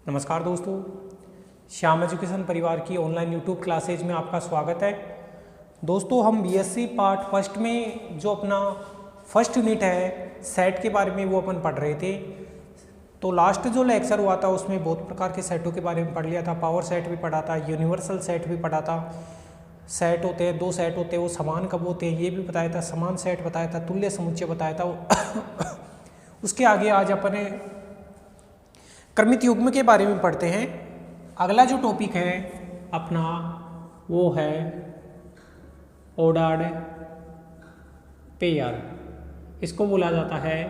नमस्कार दोस्तों, श्याम एजुकेशन परिवार की ऑनलाइन यूट्यूब क्लासेज में आपका स्वागत है। दोस्तों, हम बीएससी पार्ट फर्स्ट में जो अपना फर्स्ट यूनिट है सेट के बारे में वो अपन पढ़ रहे थे। तो लास्ट जो लेक्चर हुआ था उसमें बहुत प्रकार के सेटों के बारे में पढ़ लिया था। पावर सेट भी पढ़ा था, यूनिवर्सल सेट भी पढ़ा था। सेट होते हैं, दो सेट होते हैं, वो समान कब होते हैं ये भी बताया था। समान सेट बताया था, तुल्य समुच्चय बताया था। उसके आगे आज अपने क्रमित युग्म के बारे में पढ़ते हैं। अगला जो टॉपिक है अपना वो है ऑर्डर्ड पेयर। इसको बोला जाता है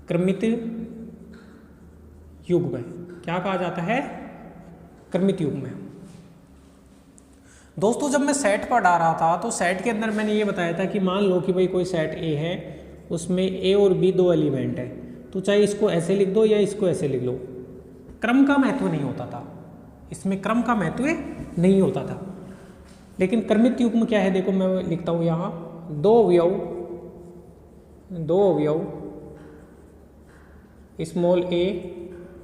क्रमित युग्म। क्या कहा जाता है? क्रमित युग्म। दोस्तों, जब मैं सेट पढ़ा रहा था तो सेट के अंदर मैंने ये बताया था कि मान लो कि भाई कोई सेट ए है, उसमें ए और बी दो एलिमेंट है, तो चाहे इसको ऐसे लिख दो या इसको ऐसे लिख लो, क्रम का महत्व नहीं होता था। इसमें क्रम का महत्व नहीं होता था। लेकिन क्रमित युग्म क्या है? देखो मैं लिखता हूं यहां दो अवयव स्मॉल ए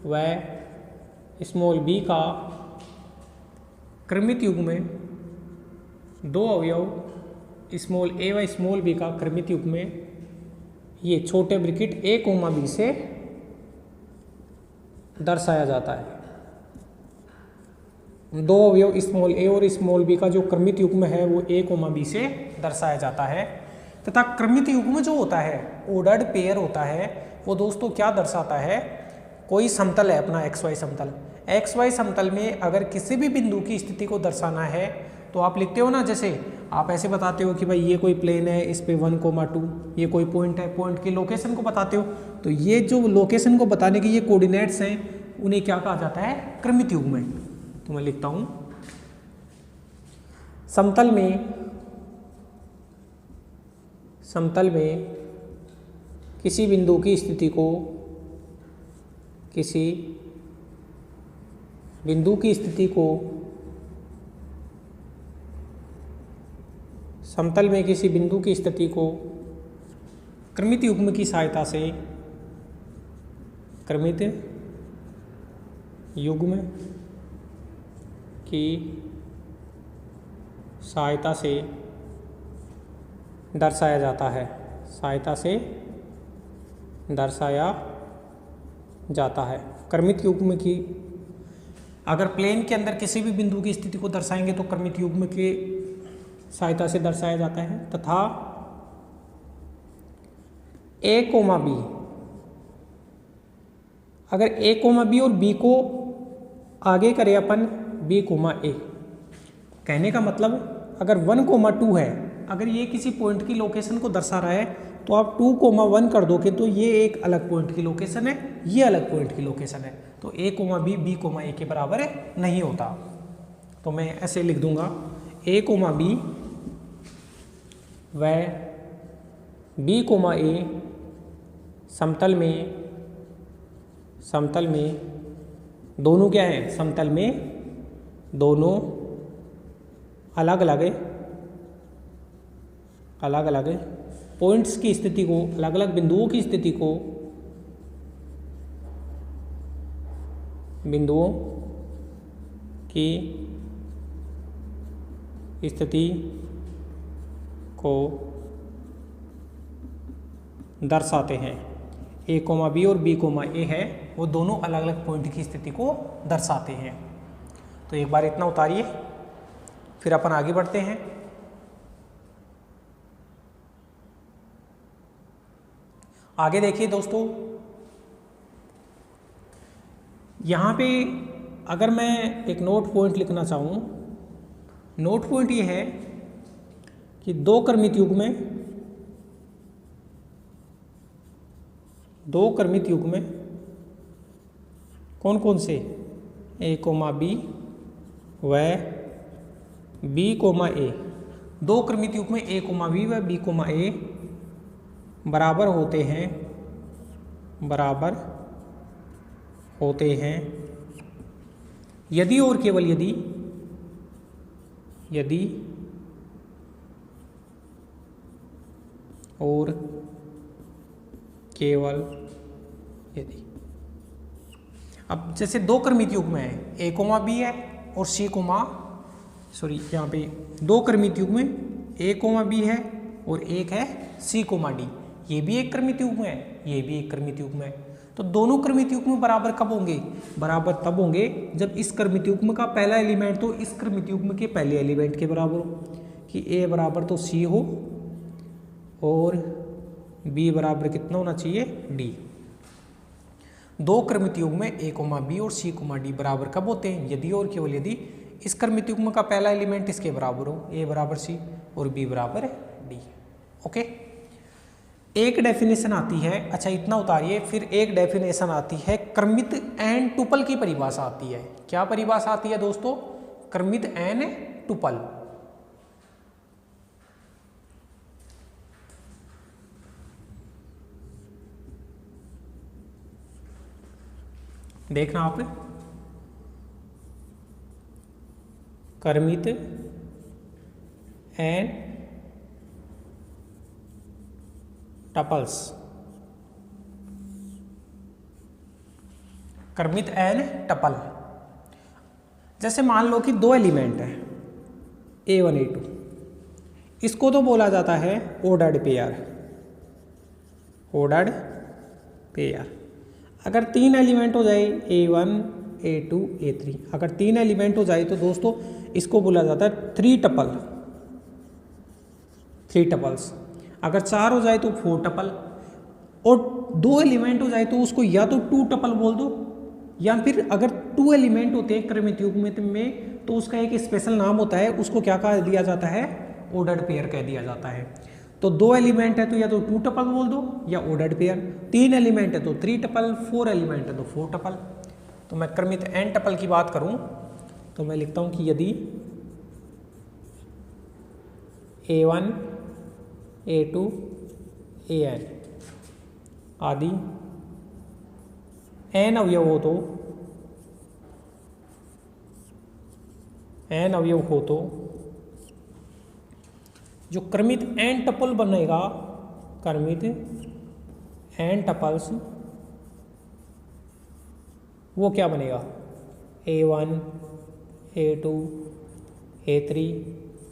व स्मॉल बी का क्रमित युग्म, दो अवयव स्मॉल ए व स्मॉल बी का क्रमित युग्म, ये छोटे ब्रैकेट ए कोमा बी से दर्शाया जाता है। दो अवयव स्मॉल ए और स्मॉल बी का जो क्रमित युग्म है वो ए कोमा बी से दर्शाया जाता है। तथा क्रमित युग्म जो होता है, ऑर्डर्ड पेयर होता है, वो दोस्तों क्या दर्शाता है? कोई समतल है अपना XY समतल। XY समतल में अगर किसी भी बिंदु की स्थिति को दर्शाना है तो आप लिखते हो ना, जैसे आप ऐसे बताते हो कि भाई ये कोई प्लेन है, इस पे 1,2, ये कोई पॉइंट है, पॉइंट की लोकेशन को बताते हो। तो ये जो लोकेशन को बताने के ये कोऑर्डिनेट्स हैं, उन्हें क्या कहा जाता है? क्रमित युग्म। तो मैं लिखता हूं समतल में किसी बिंदु की स्थिति को, किसी बिंदु की स्थिति को समतल में किसी बिंदु की स्थिति को क्रमित युग्म की सहायता से, क्रमित युग्म की सहायता से दर्शाया जाता है, सहायता से दर्शाया जाता है। क्रमित युग्म की अगर प्लेन के अंदर किसी भी बिंदु की स्थिति को दर्शाएंगे तो क्रमित युग्म के सहायता से दर्शाया जाता है। तथा ए कोमा बी, अगर ए कोमा बी और बी को आगे करें अपन बी कोमा ए, कहने का मतलब अगर 1,2 है, अगर ये किसी पॉइंट की लोकेशन को दर्शा रहा है तो आप 2,1 कर दोगे तो ये एक अलग पॉइंट की लोकेशन है, ये अलग पॉइंट की लोकेशन है। तो ए कोमा बी बी कोमा ए के बराबर नहीं होता। तो मैं ऐसे लिख दूंगा ए कोमा बी व बी कोमा ए समतल में दोनों क्या है? समतल में दोनों अलग अलग पॉइंट्स की स्थिति को, अलग अलग बिंदुओं की स्थिति को, बिंदुओं की स्थिति को दर्शाते हैं। ए कोमा बी और बी कोमा ए है, वो दोनों अलग अलग पॉइंट की स्थिति को दर्शाते हैं। तो एक बार इतना उतारिए, फिर अपन आगे बढ़ते हैं। आगे देखिए दोस्तों, यहाँ पे अगर मैं एक नोट पॉइंट लिखना चाहूँ, नोट पॉइंट ये है कि दो क्रमित युग्म कौन कौन से? ए कोमा बी व बी कोमा ए, दो क्रमित युग्म ए कोमा बी व बी कोमा ए बराबर होते हैं यदि और केवल यदि और केवल यदि अब जैसे दो क्रमित युग्म है, ए कोमा बी है और सी कोमा यहाँ पे दो क्रमित युग्म ए कोमा बी है और एक है सी कोमा डी, ये भी एक क्रमित युग्म है, ये भी एक क्रमित युग्म है। तो दोनों क्रमित युग्म बराबर कब होंगे? बराबर तब होंगे जब इस क्रमित युग्म का पहला एलिमेंट तो इस क्रमित युग्म के पहले एलिमेंट के बराबर हो, कि ए बराबर तो सी हो और बी बराबर कितना होना चाहिए? डी। दो क्रमित युग्म में ए कोमा बी और सी कोमा डी बराबर कब होते हैं? यदि और केवल यदि इस क्रमित युग्म का पहला एलिमेंट इसके बराबर हो, ए बराबर सी और बी बराबर डी। ओके, एक डेफिनेशन आती है, अच्छा इतना उतारिए, फिर एक डेफिनेशन आती है क्रमित एन टुपल की परिभाषा आती है। क्या परिभाषा आती है दोस्तों? क्रमित एन टुपल। देखना आप, क्रमित एन टपल्स, क्रमित एन टपल। जैसे मान लो कि दो एलिमेंट है A1 A2, इसको तो बोला जाता है ऑर्डर्ड पेयर, ऑर्डर्ड पेयर। अगर तीन एलिमेंट हो जाए A1 A2 A3, अगर तीन एलिमेंट हो जाए तो दोस्तों इसको बोला जाता है थ्री टपल, थ्री टपल्स। अगर चार हो जाए तो फोर टपल, और दो एलिमेंट हो जाए तो उसको या तो टू टपल बोल दो, या फिर अगर टू एलिमेंट होते हैं क्रमित युग्म में तो उसका एक स्पेशल नाम होता है, उसको क्या कह दिया जाता है? ऑर्डर्ड पेयर कह दिया जाता है। तो दो एलिमेंट है तो या तो टू टपल बोल दो या ऑर्डर्ड पेयर, तीन एलिमेंट है तो थ्री टपल, फोर एलिमेंट है तो फोर टपल। तो मैं क्रमित एन टपल की बात करूं तो मैं लिखता हूं कि यदि A1 A2 AN आदि n अवयव हो तो n अवयव हो तो जो क्रमित एन टपल बनेगा, क्रमित एन टपल्स, वो क्या बनेगा? A1 A2 A3।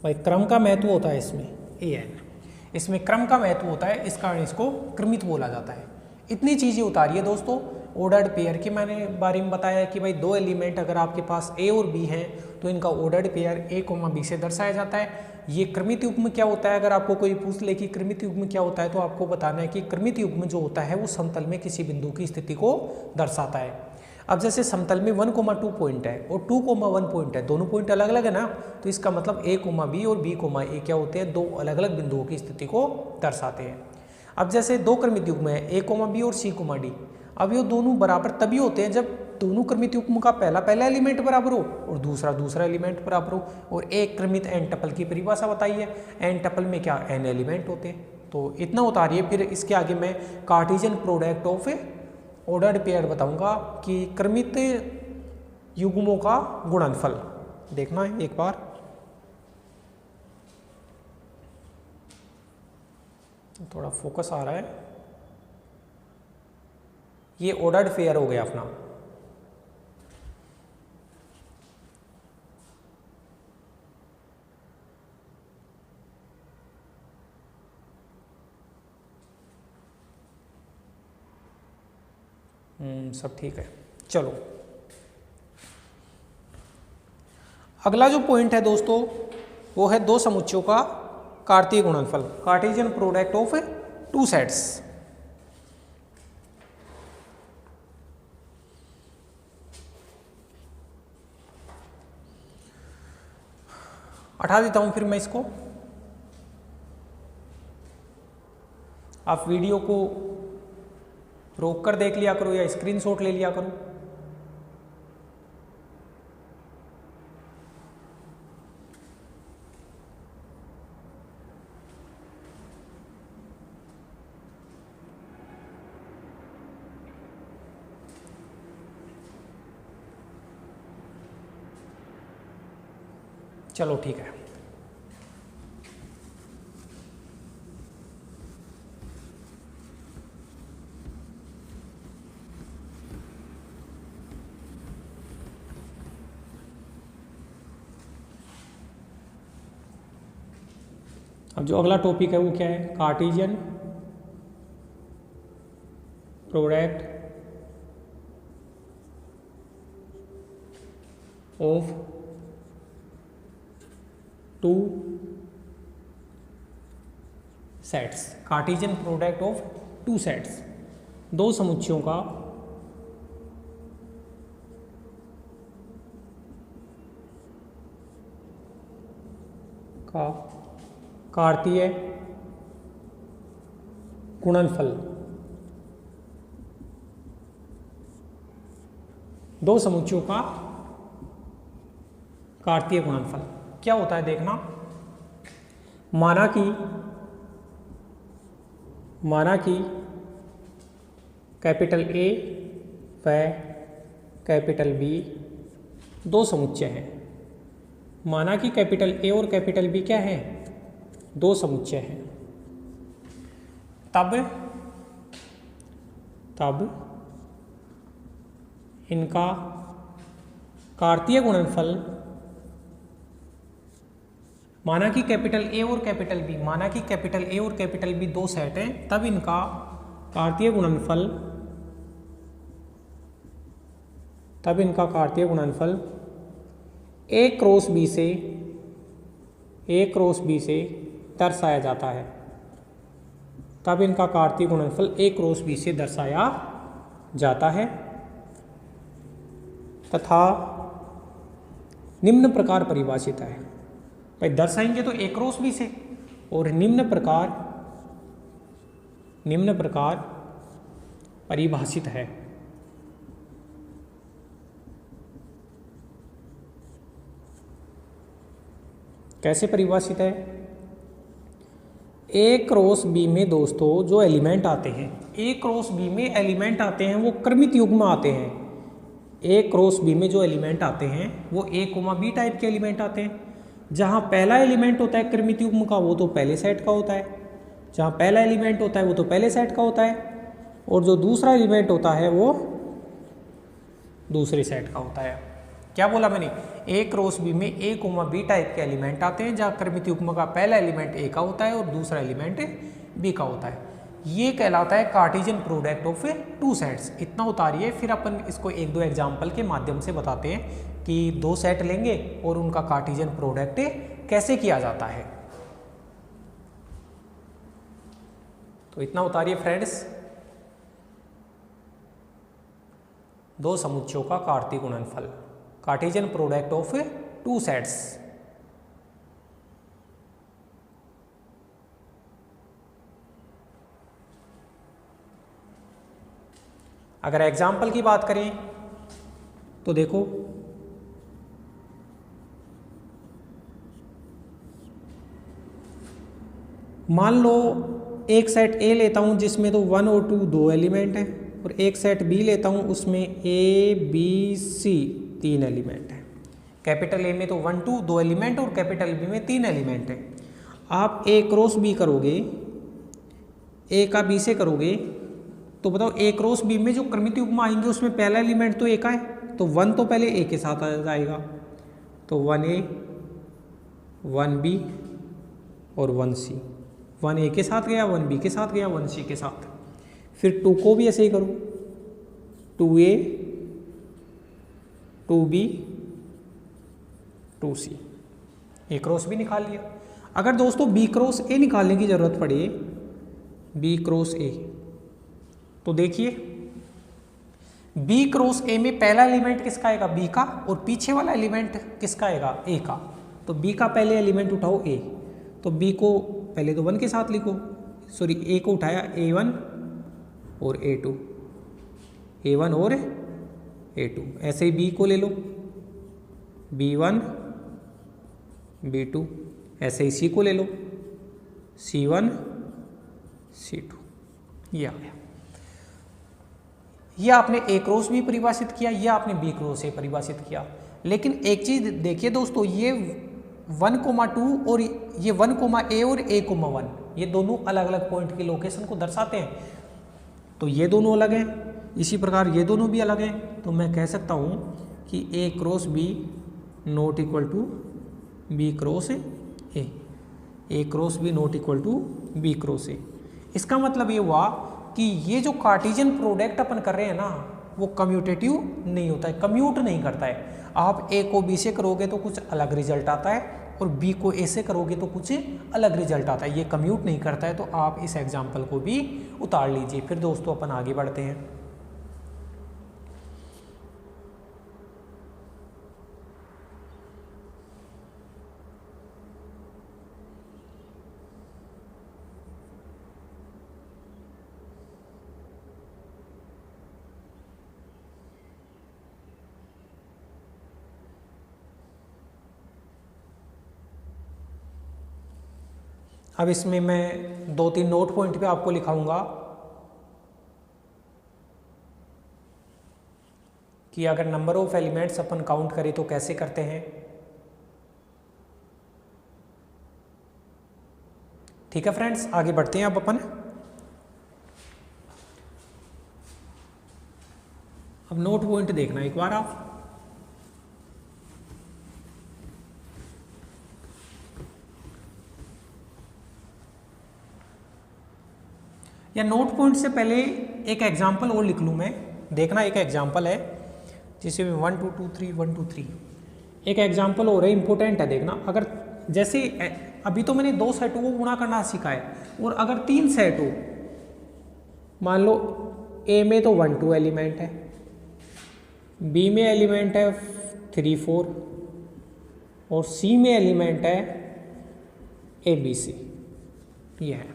भाई क्रम का महत्व होता है इसमें, AN, इसमें क्रम का महत्व होता है, इस कारण इसको क्रमित बोला जाता है। इतनी चीज़ें उतारिए दोस्तों। ऑर्डर्ड पेयर के मैंने बारे में बताया कि भाई दो एलिमेंट अगर आपके पास A और B हैं तो इनका ऑर्डर्ड पेयर A, B से दर्शाया जाता है। ये क्रमित युग्म क्या होता है? अगर आपको कोई पूछ ले कि क्रमित युग्म क्या होता है तो आपको बताना है कि क्रमित युग्म जो होता है वो समतल में किसी बिंदु की स्थिति को दर्शाता है। अब जैसे समतल में 1,2 पॉइंट है और 2,1 पॉइंट है, दोनों पॉइंट अलग अलग है ना, तो इसका मतलब A, B और B, A क्या होते हैं? दो अलग अलग बिंदुओं की स्थिति को दर्शाते हैं। अब जैसे दो क्रमित युग्म है A, B और C, D। अब ये दोनों बराबर तभी होते हैं जब दोनों क्रमित युग्म का पहला एलिमेंट बराबर हो और दूसरा एलिमेंट बराबर हो। और एक क्रमित एन टपल की परिभाषा बताई है, एन टपल में क्या एन एलिमेंट होते हैं। तो इतना उतारिए, फिर इसके आगे मैं Cartesian product of ordered pair बताऊंगा कि क्रमित युग्मों का गुणनफल। देखना है एक बार, थोड़ा फोकस आ रहा है। ये ऑर्डर्ड पेयर हो गया अपना। सब ठीक है। चलो अगला जो पॉइंट है दोस्तों वो है दो समुच्चयों का कार्तीय गुणनफल, Cartesian product of two sets. हटा देता हूं फिर मैं इसको, आप वीडियो को रोक कर देख लिया करो या स्क्रीनशॉट ले लिया करो। चलो ठीक है। अब जो अगला टॉपिक है वो क्या है, Cartesian product of two sets. Cartesian product of two sets, दो समुच्चयों का कार्तीय गुणनफल। दो समुच्चयों का कार्तीय गुणनफल क्या होता है देखना। माना कि कैपिटल ए व कैपिटल बी दो समुच्चय हैं। माना कि कैपिटल ए और कैपिटल बी क्या है, दो समुच्चय हैं। तब इनका कार्तीय गुणनफल, माना कि कैपिटल ए और कैपिटल बी, माना कि कैपिटल ए और कैपिटल बी दो सेट हैं, तब इनका कार्तीय गुणनफल ए क्रॉस बी से दर्शाया जाता है। तब इनका कार्तीय गुणनफल ए क्रॉस बी से दर्शाया जाता है तथा निम्न प्रकार परिभाषित है। भाई दर्शाएंगे तो ए क्रॉस बी से, और निम्न प्रकार परिभाषित है। कैसे परिभाषित है? ए क्रॉस बी में दोस्तों जो एलिमेंट आते हैं, ए क्रॉस बी में एलिमेंट आते हैं वो क्रमित युग्म आते हैं। ए क्रॉस बी में जो एलिमेंट आते हैं वो ए कोमा बी टाइप के एलिमेंट आते हैं। जहाँ पहला एलिमेंट होता है क्रमित युग्म का वो तो पहले सेट का होता है, जहाँ पहला एलिमेंट होता है वो तो पहले सेट का होता है, और जो दूसरा एलिमेंट होता है वो दूसरे सेट का होता है। क्या बोला मैंने? ए क्रॉस बी में ए कोमा बी टाइप के एलिमेंट आते हैं जहाँ क्रमित युग्म का पहला एलिमेंट ए का होता है और दूसरा एलिमेंट बी का होता है। ये कहलाता है Cartesian product of two sets. इतना उतारिए, फिर अपन इसको एक दो एग्जाम्पल के माध्यम से बताते हैं कि दो सेट लेंगे और उनका कार्टेशियन प्रोडक्ट कैसे किया जाता है। तो इतना उतारिए फ्रेंड्स, दो समुच्चयों का कार्तीय गुणनफल, Cartesian product of two sets. अगर एग्जाम्पल की बात करें तो देखो, मान लो एक सेट ए लेता हूं जिसमें तो 1 और 2 दो एलिमेंट हैं, और एक सेट बी लेता हूं उसमें ए बी सी 3 एलिमेंट हैं। कैपिटल ए में तो 1 2 दो एलिमेंट और कैपिटल बी में 3 एलिमेंट हैं। आप ए क्रॉस बी करोगे, ए का बी से करोगे, तो बताओ ए क्रॉस बी में जो क्रमित युग्म आएंगे उसमें पहला एलिमेंट तो ए का है, तो 1 तो पहले ए के साथ आ जाएगा, तो 1A 1B और 1C। 1A के साथ गया, 1B के साथ गया, 1C के साथ। फिर 2 को भी ऐसे ही करो, 2A 2B 2C। ए क्रॉस बी निकाल लिया। अगर दोस्तों बी क्रॉस ए निकालने की जरूरत पड़े, बी क्रॉस ए, तो देखिए बी क्रॉस ए में पहला एलिमेंट किसका आएगा? बी का, और पीछे वाला एलिमेंट किसका आएगा? ए का। तो बी का पहले एलिमेंट उठाओ ए, तो बी को पहले तो 1 के साथ लिखो, सॉरी ए को उठाया A1 और A2, A1 और A2। ऐसे ही बी को ले लो, B1 B2। ऐसे ही सी को ले लो, C1 C2। ये आ गया। ये आपने ए क्रॉस बी परिभाषित किया, ये आपने बी क्रॉस ए परिभाषित किया। लेकिन एक चीज देखिए दोस्तों, ये 1,2 और ये 1,A और A,1 ये दोनों अलग अलग पॉइंट की लोकेशन को दर्शाते हैं। तो ये दोनों अलग हैं, इसी प्रकार ये दोनों भी अलग हैं। तो मैं कह सकता हूँ कि A cross B not equal to B cross A. A cross B not equal to B cross A. इसका मतलब ये हुआ कि ये जो कार्टेशियन प्रोडक्ट अपन कर रहे हैं ना वो कम्यूटेटिव नहीं होता है, कम्यूट नहीं करता है। आप ए को बी से करोगे तो कुछ अलग रिजल्ट आता है और बी को ए से करोगे तो कुछ अलग रिजल्ट आता है, ये कम्यूट नहीं करता है। तो आप इस एग्जाम्पल को भी उतार लीजिए। फिर दोस्तों अपन आगे बढ़ते हैं। अब इसमें मैं 2-3 नोट पॉइंट पे आपको लिखाऊंगा कि अगर number of elements upon count करें तो कैसे करते हैं। ठीक है फ्रेंड्स, आगे बढ़ते हैं अब अपन। अब नोट पॉइंट देखना एक बार आप। या नोट पॉइंट से पहले एक एग्जाम्पल और लिख लूँ मैं, देखना एक एग्जाम्पल है जिसे 1 2 2 3 1 2 3 एक एग्जाम्पल और है, इंपॉर्टेंट है देखना। अगर जैसे अभी तो मैंने 2 सेटों को गुणा करना सीखा है, और अगर 3 सेट हो, मान लो ए में तो 1 2 एलिमेंट है, बी में एलिमेंट है 3 4 और सी में एलिमेंट है ए बी सी। ये है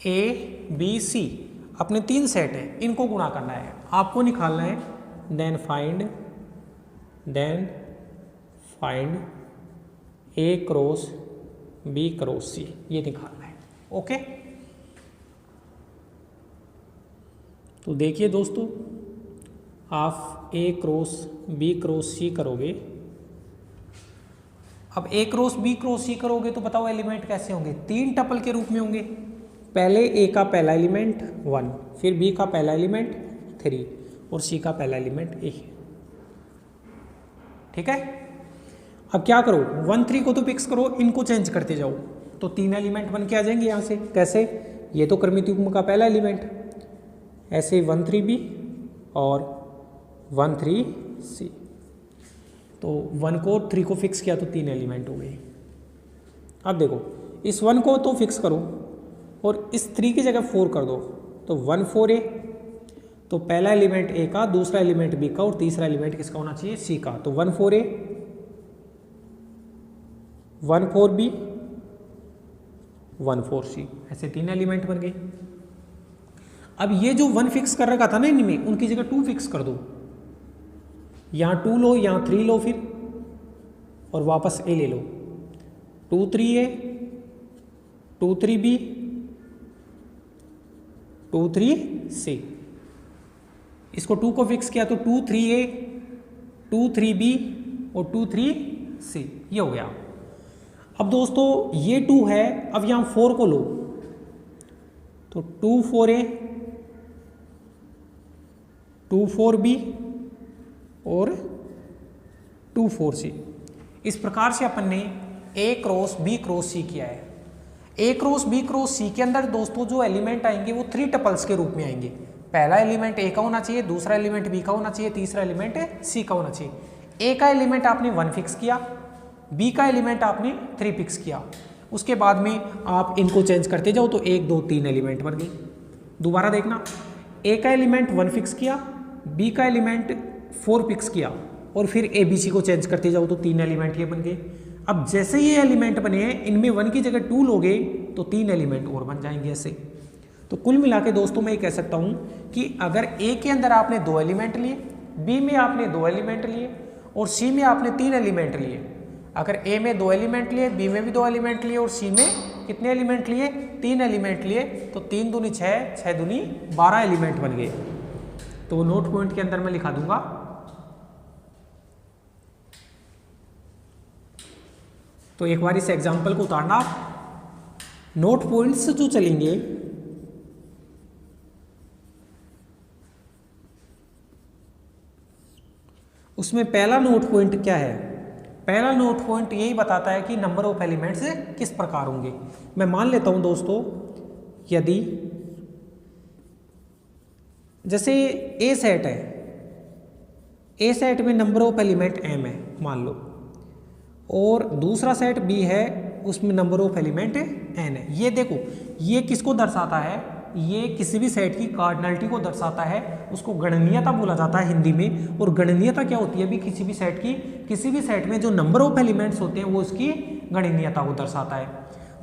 ए बी सी, अपने 3 सेट हैं, इनको गुणा करना है, आपको निकालना है। देन फाइंड ए क्रॉस बी क्रॉस सी, ये निकालना है। ओके, तो देखिए दोस्तों, आप ए क्रॉस बी क्रॉस सी करोगे। अब ए क्रॉस बी क्रॉस सी करोगे तो बताओ एलिमेंट कैसे होंगे, 3 टपल के रूप में होंगे। पहले ए का पहला एलिमेंट 1, फिर बी का पहला एलिमेंट 3 और सी का पहला एलिमेंट ए। ठीक है, अब क्या करो, 1 3 को तो फिक्स करो, इनको चेंज करते जाओ तो 3 एलिमेंट बन के आ जाएंगे यहाँ से। कैसे, ये तो क्रमिक युग्म का पहला एलिमेंट, ऐसे 1 3 बी और 1 3 सी। तो 1 को 3 को फिक्स किया तो 3 एलिमेंट हो गए। अब देखो, इस 1 को तो फिक्स करो और इस 3 की जगह 4 कर दो तो 1 4 ए, तो पहला एलिमेंट ए का, दूसरा एलिमेंट बी का और तीसरा एलिमेंट किसका होना चाहिए, सी का। तो 1 4 ए 1 4 बी 1 4 सी, ऐसे 3 एलिमेंट बन गए। अब ये जो 1 फिक्स कर रखा था ना इनमें, उनकी जगह 2 फिक्स कर दो, यहाँ 2 लो, यहाँ 3 लो फिर, और वापस ए ले लो। 2 3 ए 2 3 बी 2 3 सी। इसको 2 को फिक्स किया तो 2 3 ए 2 3 बी और 2 3 सी, ये हो गया। अब दोस्तों ये 2 है, अब यहाँ 4 को लो तो 2 4 ए 2 4 बी और 2 4 सी। इस प्रकार से अपन ने ए क्रॉस बी क्रॉस सी किया है। ए क्रॉस बी क्रॉस सी के अंदर दोस्तों जो एलिमेंट आएंगे वो 3 टपल्स के रूप में आएंगे। पहला एलिमेंट ए का होना चाहिए, दूसरा एलिमेंट बी का होना चाहिए, तीसरा एलिमेंट सी का होना चाहिए। ए का एलिमेंट आपने 1 फिक्स किया, बी का एलिमेंट आपने 3 फिक्स किया, उसके बाद में आप इनको चेंज करते जाओ तो 1 2 3 एलिमेंट बन गए। दोबारा देखना, ए का एलिमेंट 1 फिक्स किया, बी का एलिमेंट 4 फिक्स किया और फिर ए बी सी को चेंज करते जाओ तो 3 एलिमेंट ये बन गए। अब जैसे ये एलिमेंट बने हैं, इनमें 1 की जगह 2 लोगे तो 3 एलिमेंट और बन जाएंगे ऐसे। तो कुल मिला के दोस्तों मैं ये कह सकता हूँ कि अगर ए के अंदर आपने 2 एलिमेंट लिए, बी में आपने 2 एलिमेंट लिए और सी में आपने 3 एलिमेंट लिए। अगर ए में 2 एलिमेंट लिए, बी में भी 2 एलिमेंट लिए और सी में कितने एलिमेंट लिए, 3 एलिमेंट लिए, तो 3 दूनी 6, 6 दूनी 12 एलिमेंट बन गए। तो नोट पॉइंट के अंदर मैं लिखा दूंगा। तो एक बार इस एग्जाम्पल को उतारना, नोट पॉइंट्स जो चलेंगे उसमें पहला नोट पॉइंट क्या है, पहला नोट पॉइंट यही बताता है कि नंबर ऑफ एलिमेंट्स किस प्रकार होंगे। मैं मान लेता हूं दोस्तों, यदि जैसे ए सेट है, ए सेट में नंबर ऑफ एलिमेंट m है मान लो, और दूसरा सेट बी है उसमें नंबर ऑफ एलिमेंट n है। ये देखो, ये किसको दर्शाता है, ये किसी भी सेट की कार्डिनलिटी को दर्शाता है, उसको गणनीयता बोला जाता है हिंदी में। और गणनीयता क्या होती है भी, किसी भी सेट की, किसी भी सेट में जो नंबर ऑफ एलिमेंट्स होते हैं वो उसकी गणनीयता को दर्शाता है।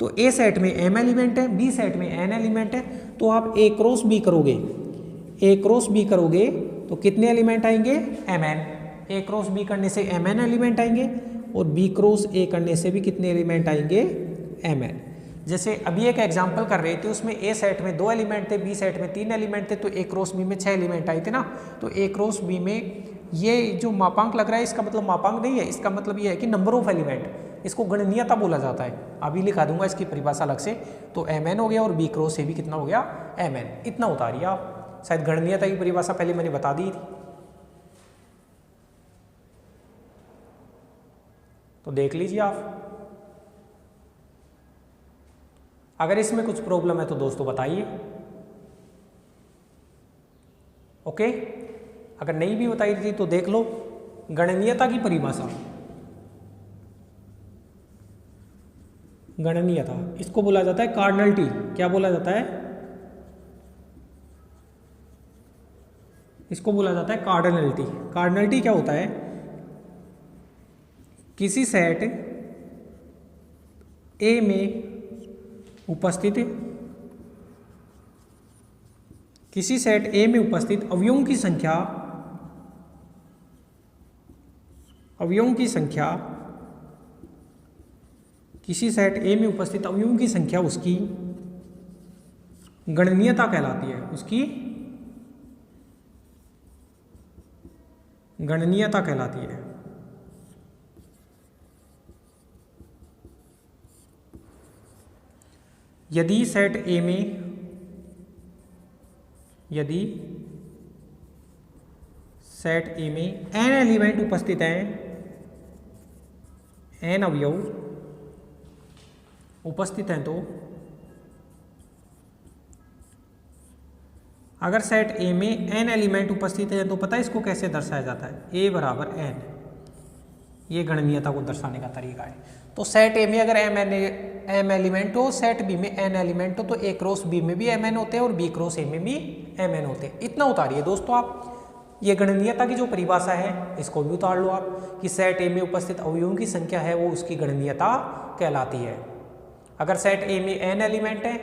तो ए सेट में m एलिमेंट है, बी सेट में n एलिमेंट है, तो आप a क्रॉस b करोगे, a क्रॉस b करोगे तो कितने एलिमेंट आएंगे, mn। a क्रॉस b करने से mn एलिमेंट आएंगे, और b क्रॉस a करने से भी कितने एलिमेंट आएंगे, mn। जैसे अभी एक एग्जांपल कर रहे थे, उसमें ए सेट में 2 एलिमेंट थे, बी सेट में 3 एलिमेंट थे, तो ए क्रॉस बी में 6 एलिमेंट आए थे ना। तो ए क्रॉस बी में ये जो मापांक लग रहा है, इसका मतलब मापांक नहीं है, इसका मतलब ये है कि नंबर ऑफ एलिमेंट, इसको गणनीयता बोला जाता है। अभी लिखा दूंगा इसकी परिभाषा अलग से। तो mn हो गया और b क्रॉस से भी कितना हो गया, mn। इतना उतारिए आप, शायद गणनीयता की परिभाषा पहले मैंने बता दी थी, तो देख लीजिए आप। अगर इसमें कुछ प्रॉब्लम है तो दोस्तों बताइए, ओके। अगर नहीं भी बताई थी तो देख लो। गणनीयता की परिभाषा, गणनीयता इसको बोला जाता है कार्डिनलिटी। क्या बोला जाता है, इसको बोला जाता है कार्डिनलिटी। कार्डिनलिटी क्या होता है, किसी सेट ए में उपस्थित, किसी सेट ए में उपस्थित अवयवों की संख्या, अवयवों की संख्या, किसी सेट ए में उपस्थित अवयवों की संख्या उसकी गणनीयता कहलाती है, उसकी गणनीयता कहलाती है। यदि सेट ए में, यदि सेट ए में n एलिमेंट उपस्थित हैं, n अवयव उपस्थित हैं, तो अगर सेट ए में n एलिमेंट उपस्थित हैं तो पता है इसको कैसे दर्शाया जाता है, a बराबर n। ये गणनीयता को दर्शाने का तरीका है। तो सेट ए में अगर m एलिमेंट हो, सेट बी में n एलिमेंट हो, तो a क्रॉस b में भी mn होते हैं और b क्रॉस a में भी mn होते हैं। इतना उतारिए दोस्तों आप। ये गणनीयता की जो परिभाषा है इसको भी उतार लो आप, कि सेट ए में उपस्थित अवयवों की संख्या है वो उसकी गणनीयता कहलाती है। अगर सेट ए में n एलिमेंट है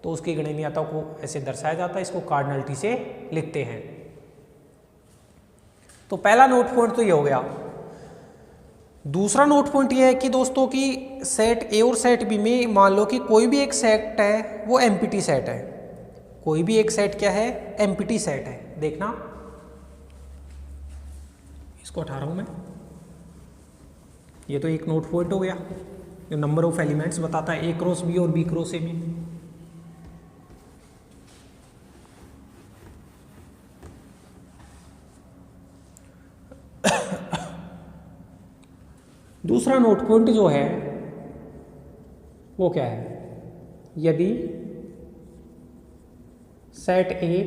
तो उसकी गणनीयता को ऐसे दर्शाया जाता है, इसको कार्डिनलिटी से लिखते हैं। तो पहला नोट पॉइंट तो ये हो गया। दूसरा नोट पॉइंट ये है कि दोस्तों की सेट ए और सेट बी में मान लो कि कोई भी एक सेट है वो एम्प्टी सेट है, कोई भी एक सेट क्या है, एम्प्टी सेट है। देखना, इसको हटा रहा हूं मैं, ये तो एक नोट पॉइंट हो गया जो नंबर ऑफ एलिमेंट्स बताता है, ए क्रॉस बी और बी क्रॉस ए में। दूसरा नोट पॉइंट जो है वो क्या है, यदि सेट ए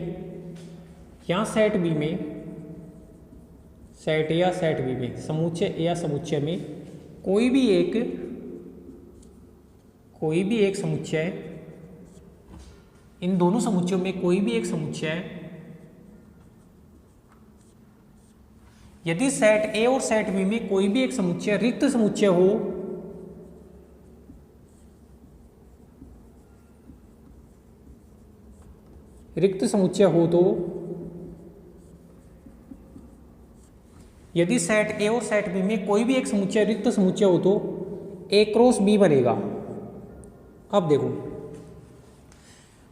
या सेट बी में, सेट ए या सेट बी में, समुच्चय ए या समुच्चय में कोई भी एक समुच्चय, इन दोनों समुच्चयों में कोई भी एक समुच्चय, यदि सेट ए और सेट बी में कोई भी एक समुच्चय रिक्त समुच्चय हो, रिक्त समुच्चय हो, तो यदि सेट ए और सेट बी में कोई भी एक समुच्चय रिक्त समुच्चय हो तो ए क्रॉस बी बनेगा। अब देखो,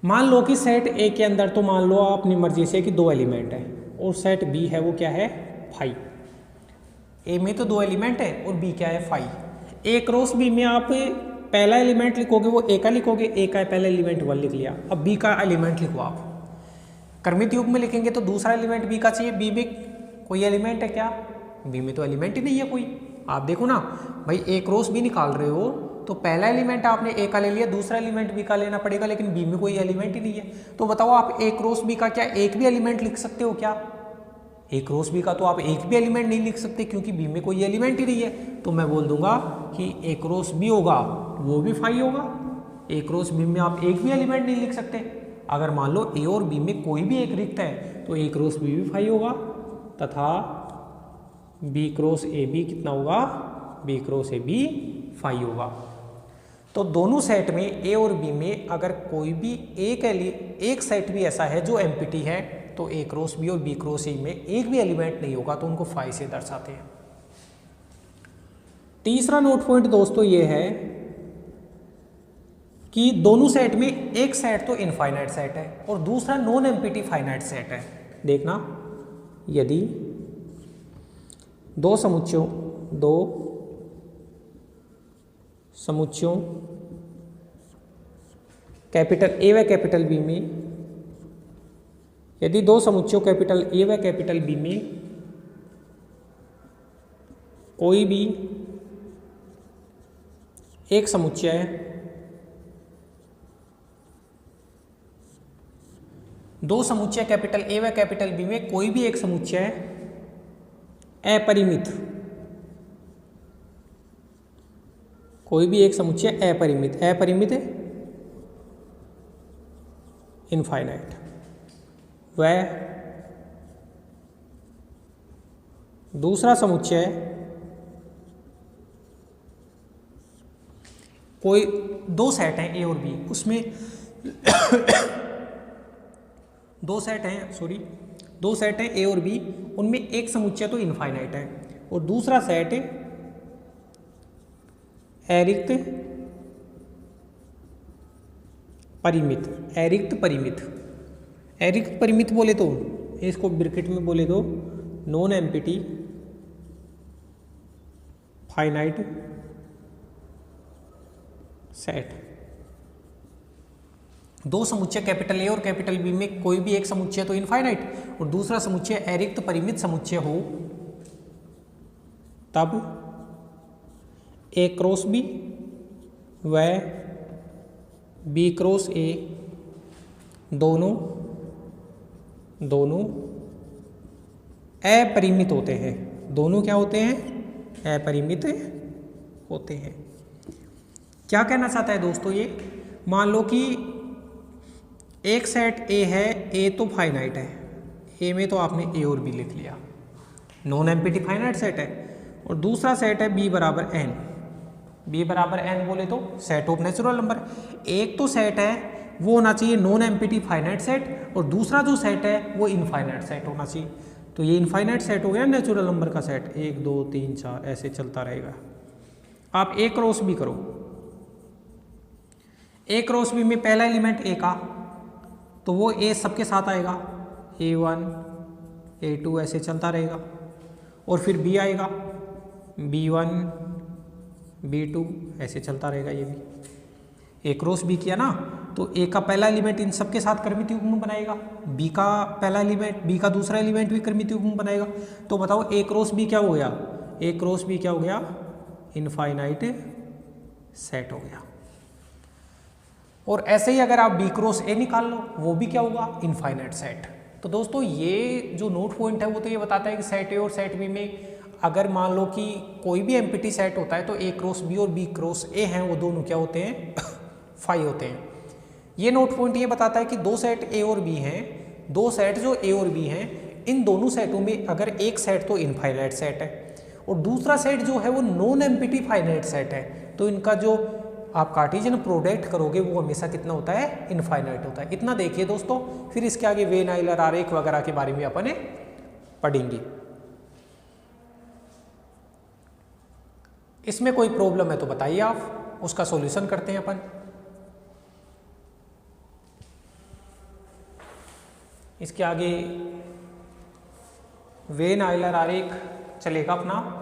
मान लो कि सेट ए के अंदर तो मान लो अपनी मर्जी से कि 2 एलिमेंट है, और सेट बी है वो क्या है, फाई। ए में तो 2 एलिमेंट है और बी क्या है, फाई। ए क्रॉस बी में आप पहला एलिमेंट लिखोगे वो ए का लिखोगे, ए का पहला एलिमेंट 1 लिख लिया। अब बी का एलिमेंट लिखो आप, क्रमित युग में लिखेंगे तो दूसरा एलिमेंट बी का चाहिए। बी में कोई एलिमेंट है क्या, बी में तो एलिमेंट ही नहीं है कोई। आप देखो ना भाई, ए क्रॉस बी निकाल रहे हो तो पहला एलिमेंट आपने ए का ले लिया, दूसरा एलिमेंट बी का लेना पड़ेगा, लेकिन बी में कोई एलिमेंट ही नहीं है। तो बताओ आप ए क्रॉस बी का क्या एक भी एलिमेंट लिख सकते हो क्या? ए क्रॉस बी का तो आप एक भी एलिमेंट नहीं लिख सकते, क्योंकि बी में कोई एलिमेंट ही नहीं है। तो मैं बोल दूंगा कि ए क्रॉस बी होगा वो भी फाई होगा। ए क्रॉस बी में आप एक भी एलिमेंट नहीं लिख सकते। अगर मान लो ए और बी में कोई भी एक रिक्त है तो ए क्रॉस बी भी फाई होगा, तथा बी क्रॉस ए बी कितना होगा? B cross A B phi होगा। तो दोनों सेट में ए और बी में अगर कोई भी एक सेट भी ऐसा है जो एम्प्टी है तो ए क्रॉस बी और बी क्रॉस ए में एक भी एलिमेंट नहीं होगा, तो उनको फाई से दर्शाते हैं। तीसरा नोट पॉइंट दोस्तों ये है कि दोनों सेट में एक सेट तो इनफाइनाइट सेट है और दूसरा नॉन एम्प्टी फाइनाइट सेट है। देखना, यदि दो समुच्चयों कैपिटल ए व कैपिटल बी में, यदि दो समुच्चयों कैपिटल ए व कैपिटल बी में कोई भी एक समुच्चय है, दो समुच्चय कैपिटल ए व कैपिटल बी में कोई भी एक समुच्चय अपरिमित, कोई भी एक समुच्चय अपरिमित इनफाइनाइट, वह दूसरा समुच्चय कोई दो सेट हैं ए और बी, उसमें दो सेट हैं ए और बी, उनमें एक समुच्चय तो इनफाइनाइट है और दूसरा सेट अरिक्त परिमित बोले तो इसको ब्रैकेट में बोले तो नॉन एम्प्टी फाइनाइट सेट। दो समुच्चय कैपिटल ए और कैपिटल बी में कोई भी एक समुच्चय तो इनफाइनाइट और दूसरा समुच्चय अरिक्त परिमित समुच्चय हो, तब ए क्रॉस बी व बी क्रॉस ए दोनों अपरिमित होते हैं। दोनों क्या होते हैं? अपरिमित होते हैं। क्या कहना चाहता है दोस्तों ये? मान लो कि एक सेट ए है, ए तो फाइनाइट है, ए में तो आपने ए और बी लिख लिया, नॉन एम्प्टी फाइनाइट सेट है, और दूसरा सेट है बी बराबर एन बोले तो सेट ऑफ नेचुरल नंबर। एक तो सेट है वो होना चाहिए नॉन एम्प्टी फाइनाइट सेट और दूसरा जो सेट है वो इनफाइनाइट सेट होना चाहिए। तो ये इनफाइनाइट सेट हो गया नेचुरल नंबर का सेट, 1 2 3 4 ऐसे चलता रहेगा। आप ए क्रॉस बी करो, ए क्रॉस बी में पहला एलिमेंट ए का तो वो ए सबके साथ आएगा, A1 A2 ऐसे चलता रहेगा, और फिर बी आएगा B1 B2 ऐसे चलता रहेगा। ये भी ए क्रॉस बी किया ना तो ए का पहला एलिमेंट इन सबके साथ क्रमित युग्म बनाएगा, बी का पहला एलिमेंट बी का दूसरा एलिमेंट भी क्रमित युग्म बनाएगा। तो बताओ ए क्रॉस बी क्या हो गया? ए क्रॉस बी क्या हो गया? इनफाइनाइट सेट हो गया। और ऐसे ही अगर आप बी क्रॉस ए निकाल लो वो भी क्या होगा? Infinite set. तो दोस्तों ये जो नोट पॉइंट है वो तो ये बताता है कि सेट ए और सेट बी में अगर मान लो कि कोई भी एम्प्टी सेट होता है तो ए क्रॉस बी और बी क्रॉस ए हैं वो दोनों क्या होते हैं? फाई होते हैं। ये नोट पॉइंट ये बताता है कि दो सेट ए और बी हैं, दो सेट जो ए और बी हैं, इन दोनों सेटों में अगर एक सेट तो इनफाइनाइट सेट है और दूसरा सेट जो है वो नॉन एम्प्टी फाइनाइट सेट है, तो इनका जो आप कार्टेशियन प्रोडक्ट करोगे वो हमेशा कितना होता है? इनफाइनाइट होता है। इतना देखिए दोस्तों, फिर इसके आगे वेन आइलर आरेख वगैरह के बारे में अपन पढ़ेंगे। इसमें कोई प्रॉब्लम है तो बताइए आप, उसका सॉल्यूशन करते हैं अपन। इसके आगे वेन आइलर आरेख चलेगा अपना।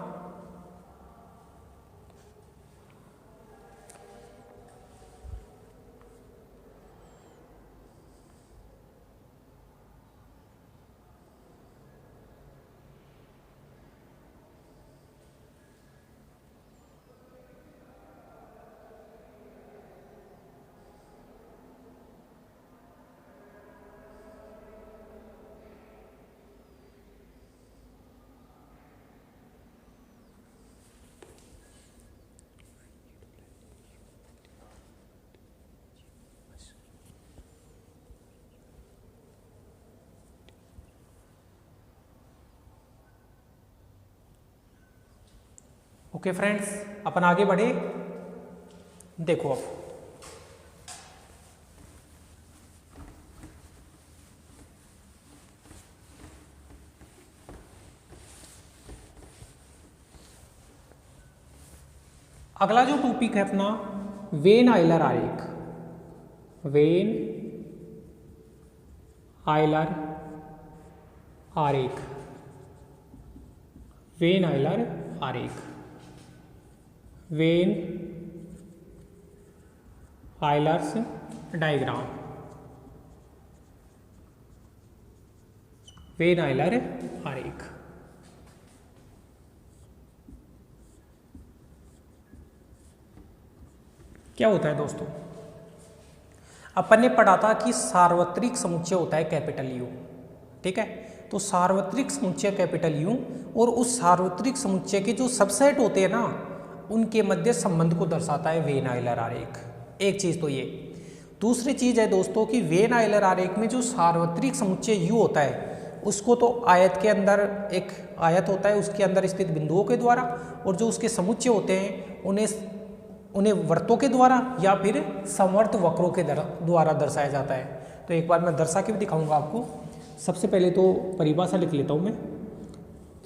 ओके फ्रेंड्स, अपन आगे बढ़े। देखो अब अगला जो टॉपिक है अपना वेन आइलर आरेख। वेन आइलर आरेख, वेन आइलर आरेख, when Euler's diagram, when Euler आरेख। क्या होता है दोस्तों, अपन ने पढ़ा था कि सार्वत्रिक समुच्चय होता है कैपिटल यू, ठीक है। तो सार्वत्रिक समुच्चय कैपिटल यू और उस सार्वत्रिक समुच्चय के जो सबसेट होते हैं ना, उनके मध्य संबंध को दर्शाता है वेन आइलर आरेख। एक चीज तो ये। दूसरी चीज है दोस्तों कि वेन आइलर आरेख में जो सार्वत्रिक समुच्चय यू होता है, उसको तो आयत के अंदर एक आयत होता है, उसके अंदर स्थित बिंदुओं के द्वारा, और जो उसके समुच्चय होते हैं उन्हें वृत्तों के द्वारा या फिर समवर्त वक्रों के द्वारा दर्शाया जाता है। तो एक बार मैं दर्शा के भी दिखाऊंगा आपको। सबसे पहले तो परिभाषा लिख लेता हूं मैं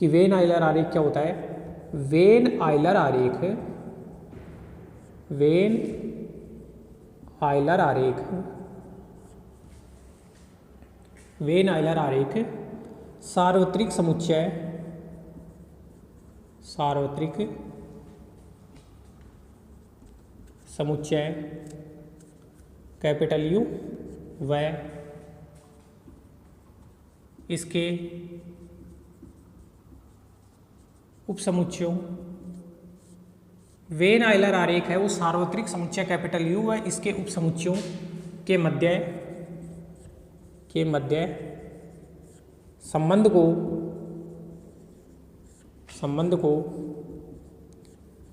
कि वेन आइलर आरेख क्या होता है। वेन आइलर आरेख, वेन आइलर आरेख, वेन आइलर आरेख सार्वत्रिक समुच्चय, सार्वत्रिक समुच्चय कैपिटल यू व इसके उपसमुच्चयों, वेन आइलर आरेख है वो सार्वत्रिक समुच्चय कैपिटल यू व इसके उपसमुच्चयों के मध्य संबंध को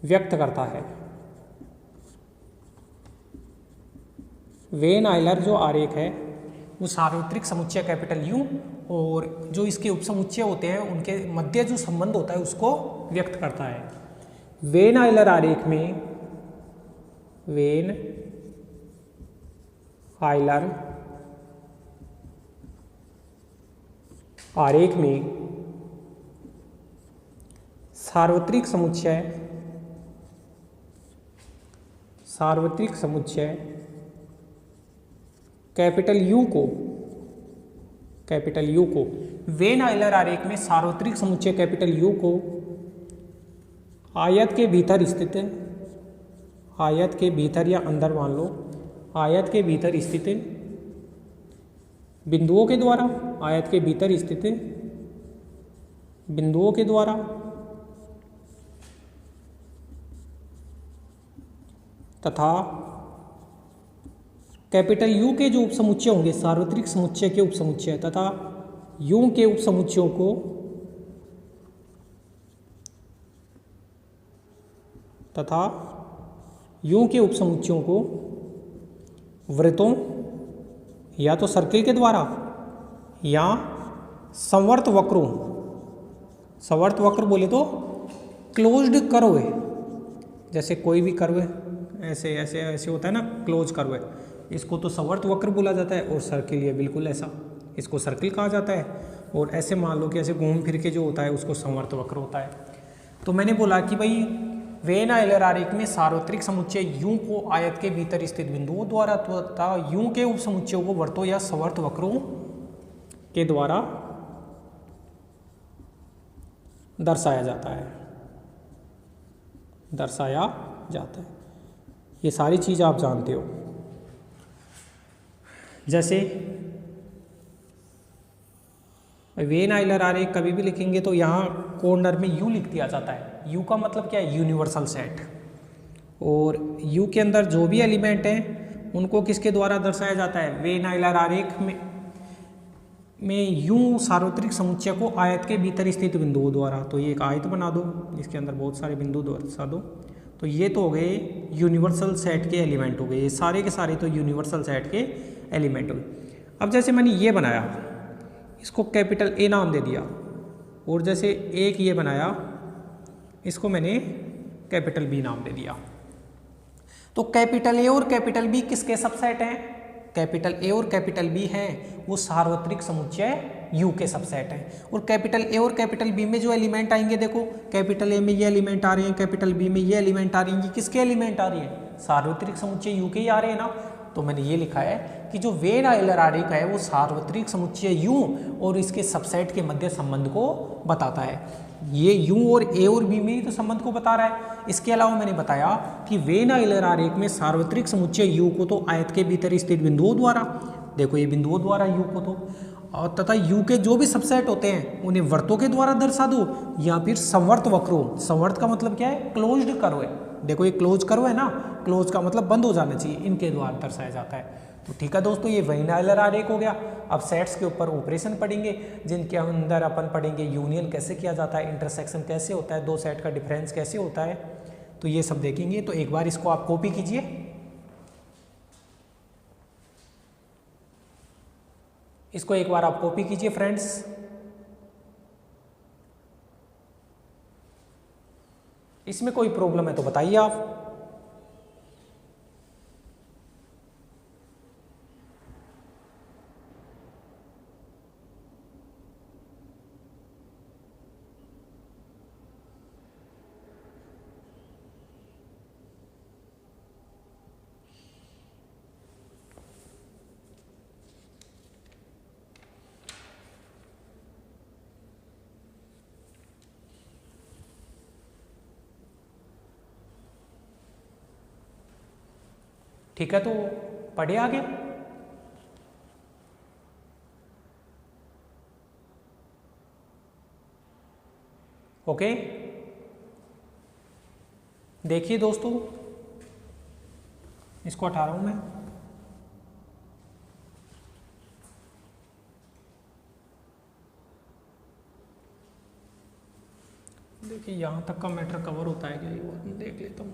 व्यक्त करता है। वेन आइलर जो आरेख है वो सार्वत्रिक समुच्चय कैपिटल यू और जो इसके उपसमुच्चय होते हैं उनके मध्य जो संबंध होता है उसको व्यक्त करता है। वेन आइलर आरेख में, वेन आइलर आरेख में सार्वत्रिक समुच्चय कैपिटल यू को वेन आइलर आरेख में सार्वत्रिक समुच्चय कैपिटल यू को आयत के भीतर स्थित, आयत के भीतर या अंदर मान लो, आयत के भीतर स्थित बिंदुओं के द्वारा, आयत के भीतर स्थित बिंदुओं के द्वारा तथा कैपिटल यू के जो उपसमुच्चय होंगे, सार्वत्रिक समुच्चय के उपसमुच्चय तथा यू के उपसमुच्चयों को वृत्तों या तो सर्किल के द्वारा या समवर्त वक्रों, समवर्त वक्र बोले तो क्लोज्ड कर्व, जैसे कोई भी कर्व ऐसे ऐसे ऐसे होता है ना, क्लोज कर्व, इसको तो समवर्त वक्र बोला जाता है। और सर्किल ये बिल्कुल ऐसा, इसको सर्किल कहा जाता है। और ऐसे मान लो कि ऐसे घूम फिर के जो होता है उसको समवर्त वक्र होता है। तो मैंने बोला कि भाई वेन आइलर आरेख में सार्वत्रिक समुच्चय यू को आयत के भीतर स्थित बिंदुओं द्वारा तथा यू के उपसमुच्चयों को वृत्तों या समवर्त वक्रों के द्वारा दर्शाया जाता है। ये सारी चीज़ आप जानते हो। जैसे वेन आइलर आरेख कभी भी लिखेंगे तो यहाँ कॉर्नर में यू लिख दिया जाता है। यू का मतलब क्या है, यूनिवर्सल सेट। और यू के अंदर जो भी एलिमेंट हैं उनको किसके द्वारा दर्शाया जाता है, वेन आइलर आरेख में यू सार्वत्रिक समुच्चय को आयत के भीतर स्थित बिंदुओं द्वारा। तो ये एक आयत बना दो, इसके अंदर बहुत सारे बिंदु दर्शा दो। तो ये तो हो गए यूनिवर्सल सेट के एलिमेंट हो गए, ये सारे के सारे तो यूनिवर्सल सेट के एलिमेंट हो गए। अब जैसे मैंने ये बनाया, इसको कैपिटल ए नाम दे दिया, और जैसे एक ये बनाया, इसको मैंने कैपिटल बी नाम दे दिया। तो कैपिटल ए और कैपिटल बी किसके सबसेट हैं? कैपिटल ए और कैपिटल बी हैं वो सार्वत्रिक समुच्चय यू के सबसेट हैं। और कैपिटल ए और कैपिटल बी में जो एलिमेंट आएंगे, देखो कैपिटल ए में ये एलिमेंट आ रहे हैं, कैपिटल बी में ये एलिमेंट आ रही हैं, ये किसके एलिमेंट आ रही है? सार्वत्रिक समुच्चय यू के ही आ रहे हैं ना। तो मैंने ये लिखा है कि जो वेन आइलर आरेख है वो सार्वत्रिक समुच्चय यू और इसके सबसेट के मध्य संबंध को बताता है। ये यू और ए और बी में ही तो संबंध को बता रहा है। इसके अलावा मैंने बताया कि वेन आइलर आरेख में सार्वत्रिक समुच्चय यू को तो आयत के भीतर स्थित बिंदुओं द्वारा, देखो ये बिंदुओं द्वारा यू को तो, और तथा यू के जो भी सबसेट होते हैं उन्हें वर्तों के द्वारा दर्शा दो या फिर संवर्त वक्रों, संवर्त का मतलब क्या है? क्लोज्ड कर्व है। देखो ये क्लोज कर्व है ना, क्लोज का मतलब बंद हो जाना चाहिए, इनके द्वारा दर्शाया जाता है। तो ठीक है दोस्तों, ये वेन आइलर आरेख हो गया। अब सेट्स के ऊपर ऑपरेशन पढ़ेंगे जिनके अंदर अपन पढ़ेंगे यूनियन कैसे किया जाता है, इंटरसेक्शन कैसे होता है, दो सेट का डिफरेंस कैसे होता है, तो ये सब देखेंगे। तो एक बार इसको आप कॉपी कीजिए। इसको एक बार आप कॉपी कीजिए फ्रेंड्स। इसमें कोई प्रॉब्लम है तो बताइए आप। ठीक है, तो पढ़े आगे। ओके, देखिए दोस्तों, इसको हटा रहा हूं मैं। देखिए यहां तक का मैटर कवर होता है क्या, ये मैं देख लेता हूं।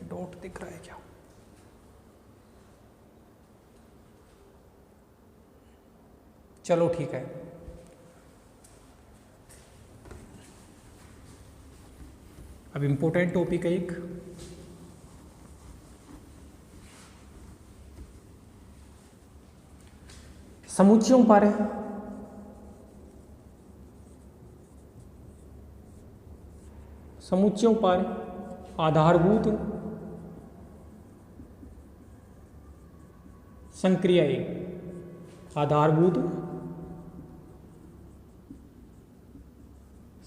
डॉट दिख रहा है क्या? चलो ठीक है। अब इम्पोर्टेंट टॉपिक है एक, समुच्चयों पर आधारभूत संक्रियाएं, आधारभूत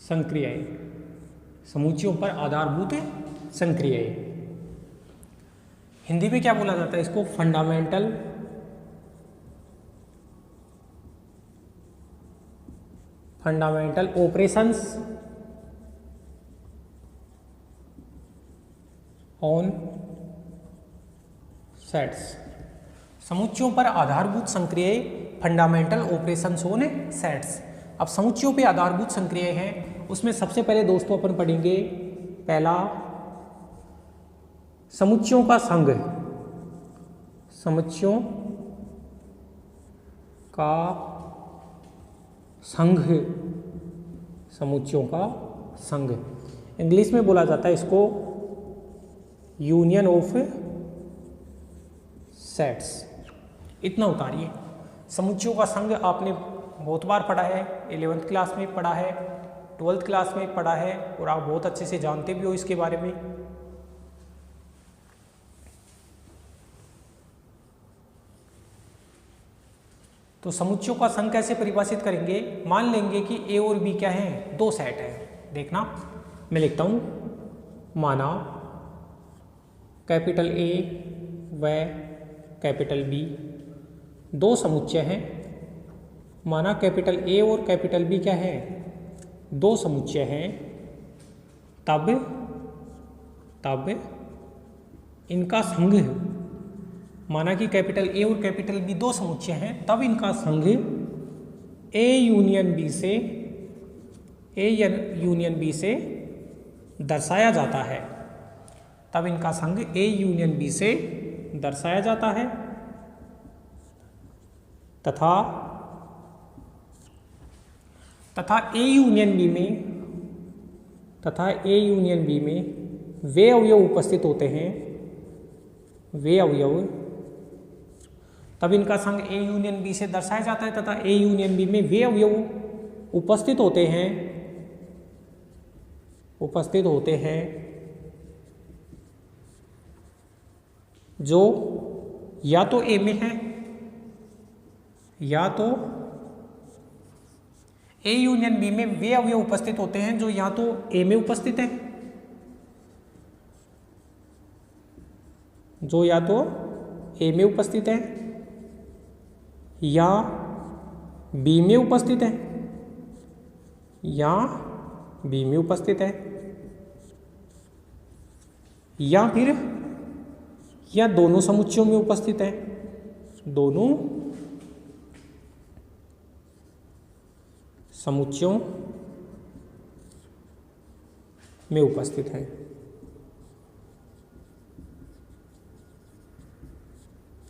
संक्रियाएं, समुच्चयों पर आधारभूत संक्रियाएं। हिंदी में क्या बोला जाता है इसको? Fundamental operations on sets. समुच्चयों पर आधारभूत संक्रियाएं, फंडामेंटल ऑपरेशंस ऑन सेट्स। अब समुच्चयों पे आधारभूत संक्रियाएं हैं, उसमें सबसे पहले दोस्तों अपन पढ़ेंगे पहला समुच्चयों का संघ। समुच्चयों का संघ, समुच्चयों का संघ, इंग्लिश में बोला जाता है इसको यूनियन ऑफ सेट्स। इतना उतारिए। समुच्चयों का संघ आपने बहुत बार पढ़ा है, 11th क्लास में पढ़ा है, 12th क्लास में पढ़ा है और आप बहुत अच्छे से जानते भी हो इसके बारे में। तो समुच्चयों का संघ कैसे परिभाषित करेंगे? मान लेंगे कि ए और बी क्या है? दो सेट है। देखना मैं लिखता हूं, माना कैपिटल ए व कैपिटल बी दो समुच्चय हैं। माना कैपिटल ए और कैपिटल बी क्या है? दो समुच्चय हैं। तब इनका संघ, माना कि कैपिटल ए और कैपिटल बी दो समुच्चय हैं, तब इनका संघ ए यूनियन बी से दर्शाया जाता है। तब इनका संघ ए यूनियन बी से दर्शाया जाता है तथा ए यूनियन बी में वे अवयव उपस्थित होते हैं, वे अवयव, तब इनका संघ ए यूनियन बी से दर्शाया जाता है तथा ए यूनियन बी में वे अवयव उपस्थित होते हैं, उपस्थित होते हैं जो या तो ए में है, या तो ए यूनियन बी में वे अवयव उपस्थित होते हैं जो या तो ए में उपस्थित है, जो या तो ए में उपस्थित है या बी में उपस्थित है, या बी में उपस्थित है, या फिर या दोनों समुच्चयों में उपस्थित है, दोनों समुच्चयों में उपस्थित है।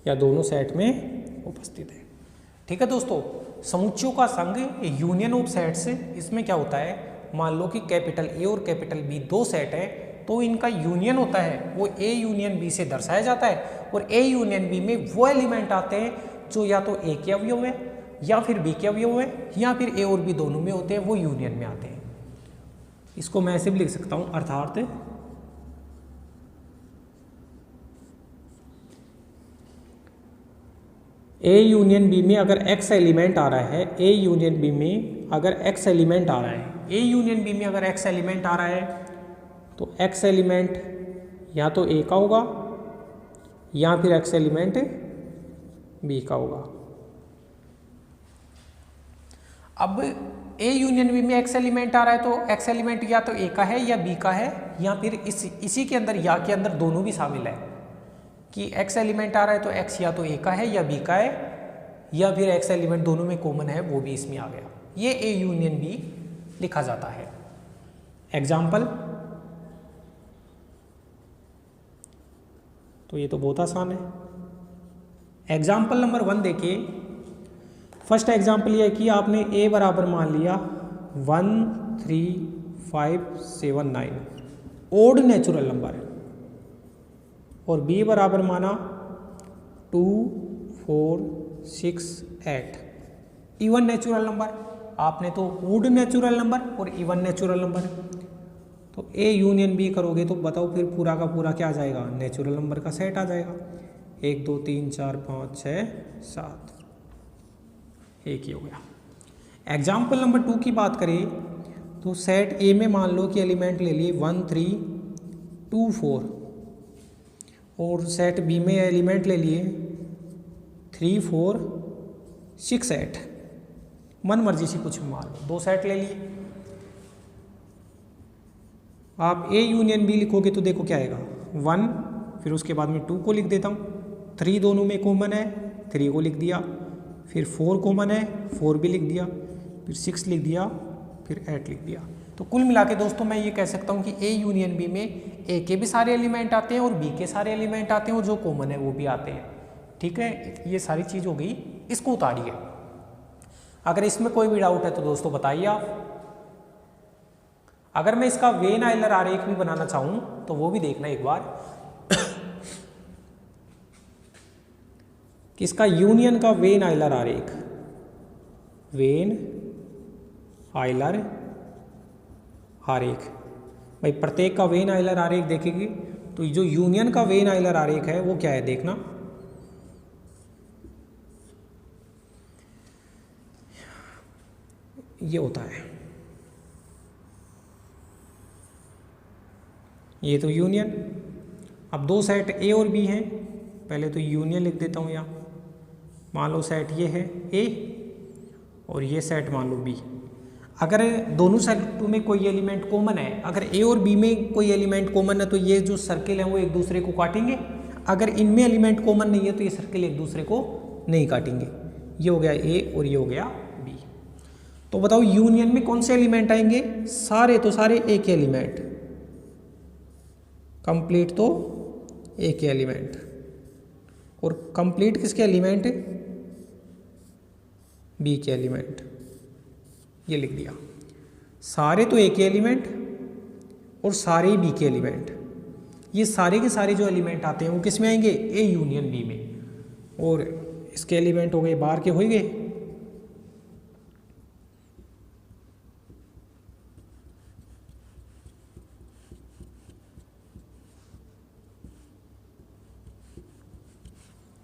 या दोनों सेट में उपस्थित है। ठीक है दोस्तों, समुच्चयों का संघ यूनियन ऑफ सेट्स, इसमें क्या होता है, मान लो कि कैपिटल ए और कैपिटल बी दो सेट है, तो इनका यूनियन होता है वो ए यूनियन बी से दर्शाया जाता है, और ए यूनियन बी में वो एलिमेंट आते हैं जो या तो ए के अवयव है या फिर बी के अवयव है, या फिर ए और बी दोनों में होते हैं, वो यूनियन में आते हैं। इसको मैं ऐसे भी लिख सकता हूं, अर्थात ए यूनियन बी में अगर एक्स एलिमेंट आ रहा है, ए यूनियन बी में अगर एक्स एलिमेंट आ रहा है, ए यूनियन बी में अगर एक्स एलिमेंट आ रहा है, तो एक्स एलिमेंट या तो ए का होगा या फिर एक्स एलिमेंट बी का होगा। अब ए यूनियन बी में एक्स एलिमेंट आ रहा है, तो एक्स एलिमेंट या तो ए का है या बी का है, या फिर इसी के अंदर या के अंदर दोनों भी शामिल है कि एक्स एलिमेंट आ रहा है तो एक्स या तो ए का है या बी का है, या फिर एक्स एलिमेंट दोनों में कॉमन है, वो भी इसमें आ गया। ये ए यूनियन बी लिखा जाता है। एग्जाम्पल, तो ये तो बहुत आसान है। एग्जाम्पल नंबर 1 देखिए। फर्स्ट एग्जाम्पल ये है कि आपने ए बराबर मान लिया 1 3 5 7 9 ओड नेचुरल नंबर, और बी बराबर माना 2 4 6 8 इवन नेचुरल नंबर। आपने तो वुड नेचुरल नंबर और इवन नेचुरल नंबर, तो ए यूनियन बी करोगे तो बताओ फिर पूरा का पूरा क्या आ जाएगा, नेचुरल नंबर का सेट आ जाएगा। 1 2 3 4 5 6 7, एक ही हो गया। एग्जाम्पल नंबर 2 की बात करें तो सेट ए में मान लो कि एलिमेंट ले लिए 1 3 2 4, और सेट बी में एलिमेंट ले लिए 3 4 6 8, मन मर्जी से कुछ मान लो, दो सेट ले लिए। आप ए यूनियन बी लिखोगे तो देखो क्या आएगा, 1, फिर उसके बाद में 2 को लिख देता हूँ, 3 दोनों में कॉमन है, 3 को लिख दिया, फिर 4 कॉमन है, 4 भी लिख दिया, फिर 6 लिख दिया, फिर 8 लिख दिया। तो कुल मिला के दोस्तों मैं ये कह सकता हूँ कि ए यूनियन बी में ए के भी सारे एलिमेंट आते हैं और बी के सारे एलिमेंट आते हैं, और जो कॉमन है वो भी आते हैं। ठीक है, ये सारी चीज़ हो गई, इसको उतारिए। अगर इसमें कोई भी डाउट है तो दोस्तों बताइए आप। अगर मैं इसका वेन आइलर आरेख भी बनाना चाहूँ तो वो भी देखना एक बार कि इसका यूनियन का वेन आइलर आरेख, वेन आइलर आरेख, भाई प्रत्येक का वेन आइलर आरेख देखेंगे तो जो यूनियन का वेन आइलर आरेख है वो क्या है देखना। ये होता है, ये तो यूनियन। अब दो सेट ए और बी हैं, पहले तो यूनियन लिख देता हूँ यहाँ। मान लो सेट ये है ए और ये सेट मान लो बी। अगर दोनों सेटों में कोई एलिमेंट कॉमन है, अगर ए और बी में कोई एलिमेंट कॉमन है तो ये जो सर्किल है वो एक दूसरे को काटेंगे। अगर इनमें एलिमेंट कॉमन नहीं है तो ये सर्किल एक दूसरे को नहीं काटेंगे। ये हो गया ए और ये हो गया बी। तो बताओ यूनियन में कौन से एलिमेंट आएंगे? सारे तो सारे ए के एलिमेंट, कंप्लीट तो ए के एलिमेंट, और कंप्लीट किसके एलिमेंट? बी के एलिमेंट। ये लिख दिया, सारे तो ए के एलिमेंट और सारे ही बी के एलिमेंट। ये सारे के सारे जो एलिमेंट आते हैं वो किस में आएंगे, ए यूनियन बी में। और इसके एलिमेंट हो गए बाहर के, हो गए।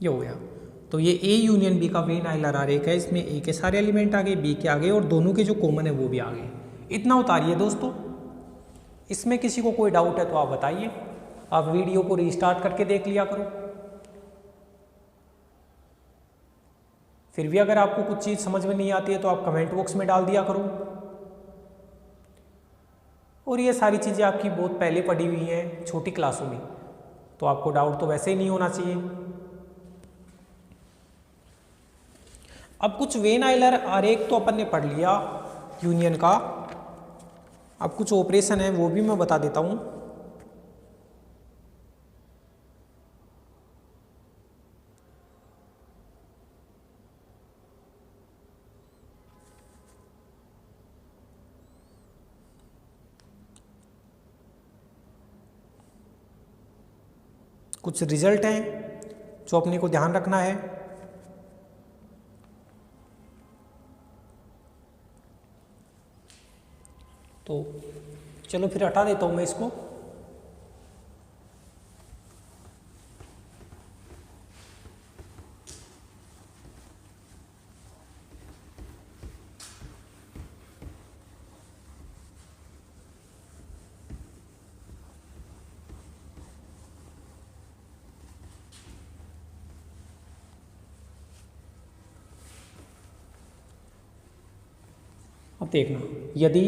ये हो गया। तो ये ए यूनियन बी का वेन आइलर आरेख है। इसमें ए के सारे एलिमेंट आ गए, बी के आ गए, और दोनों के जो कॉमन है वो भी आ गए। इतना उतारिए दोस्तों। इसमें किसी को कोई डाउट है तो आप बताइए। आप वीडियो को रीस्टार्ट करके देख लिया करो। फिर भी अगर आपको कुछ चीज़ समझ में नहीं आती है तो आप कमेंट बॉक्स में डाल दिया करो। और ये सारी चीज़ें आपकी बहुत पहले पढ़ी हुई हैं छोटी क्लासों में, तो आपको डाउट तो वैसे ही नहीं होना चाहिए। अब कुछ वेन आइलर आरेख तो अपन ने पढ़ लिया यूनियन का। अब कुछ ऑपरेशन है वो भी मैं बता देता हूँ। कुछ रिजल्ट हैं जो अपने को ध्यान रखना है। तो चलो फिर हटा देता हूं मैं इसको। अब देखना, यदि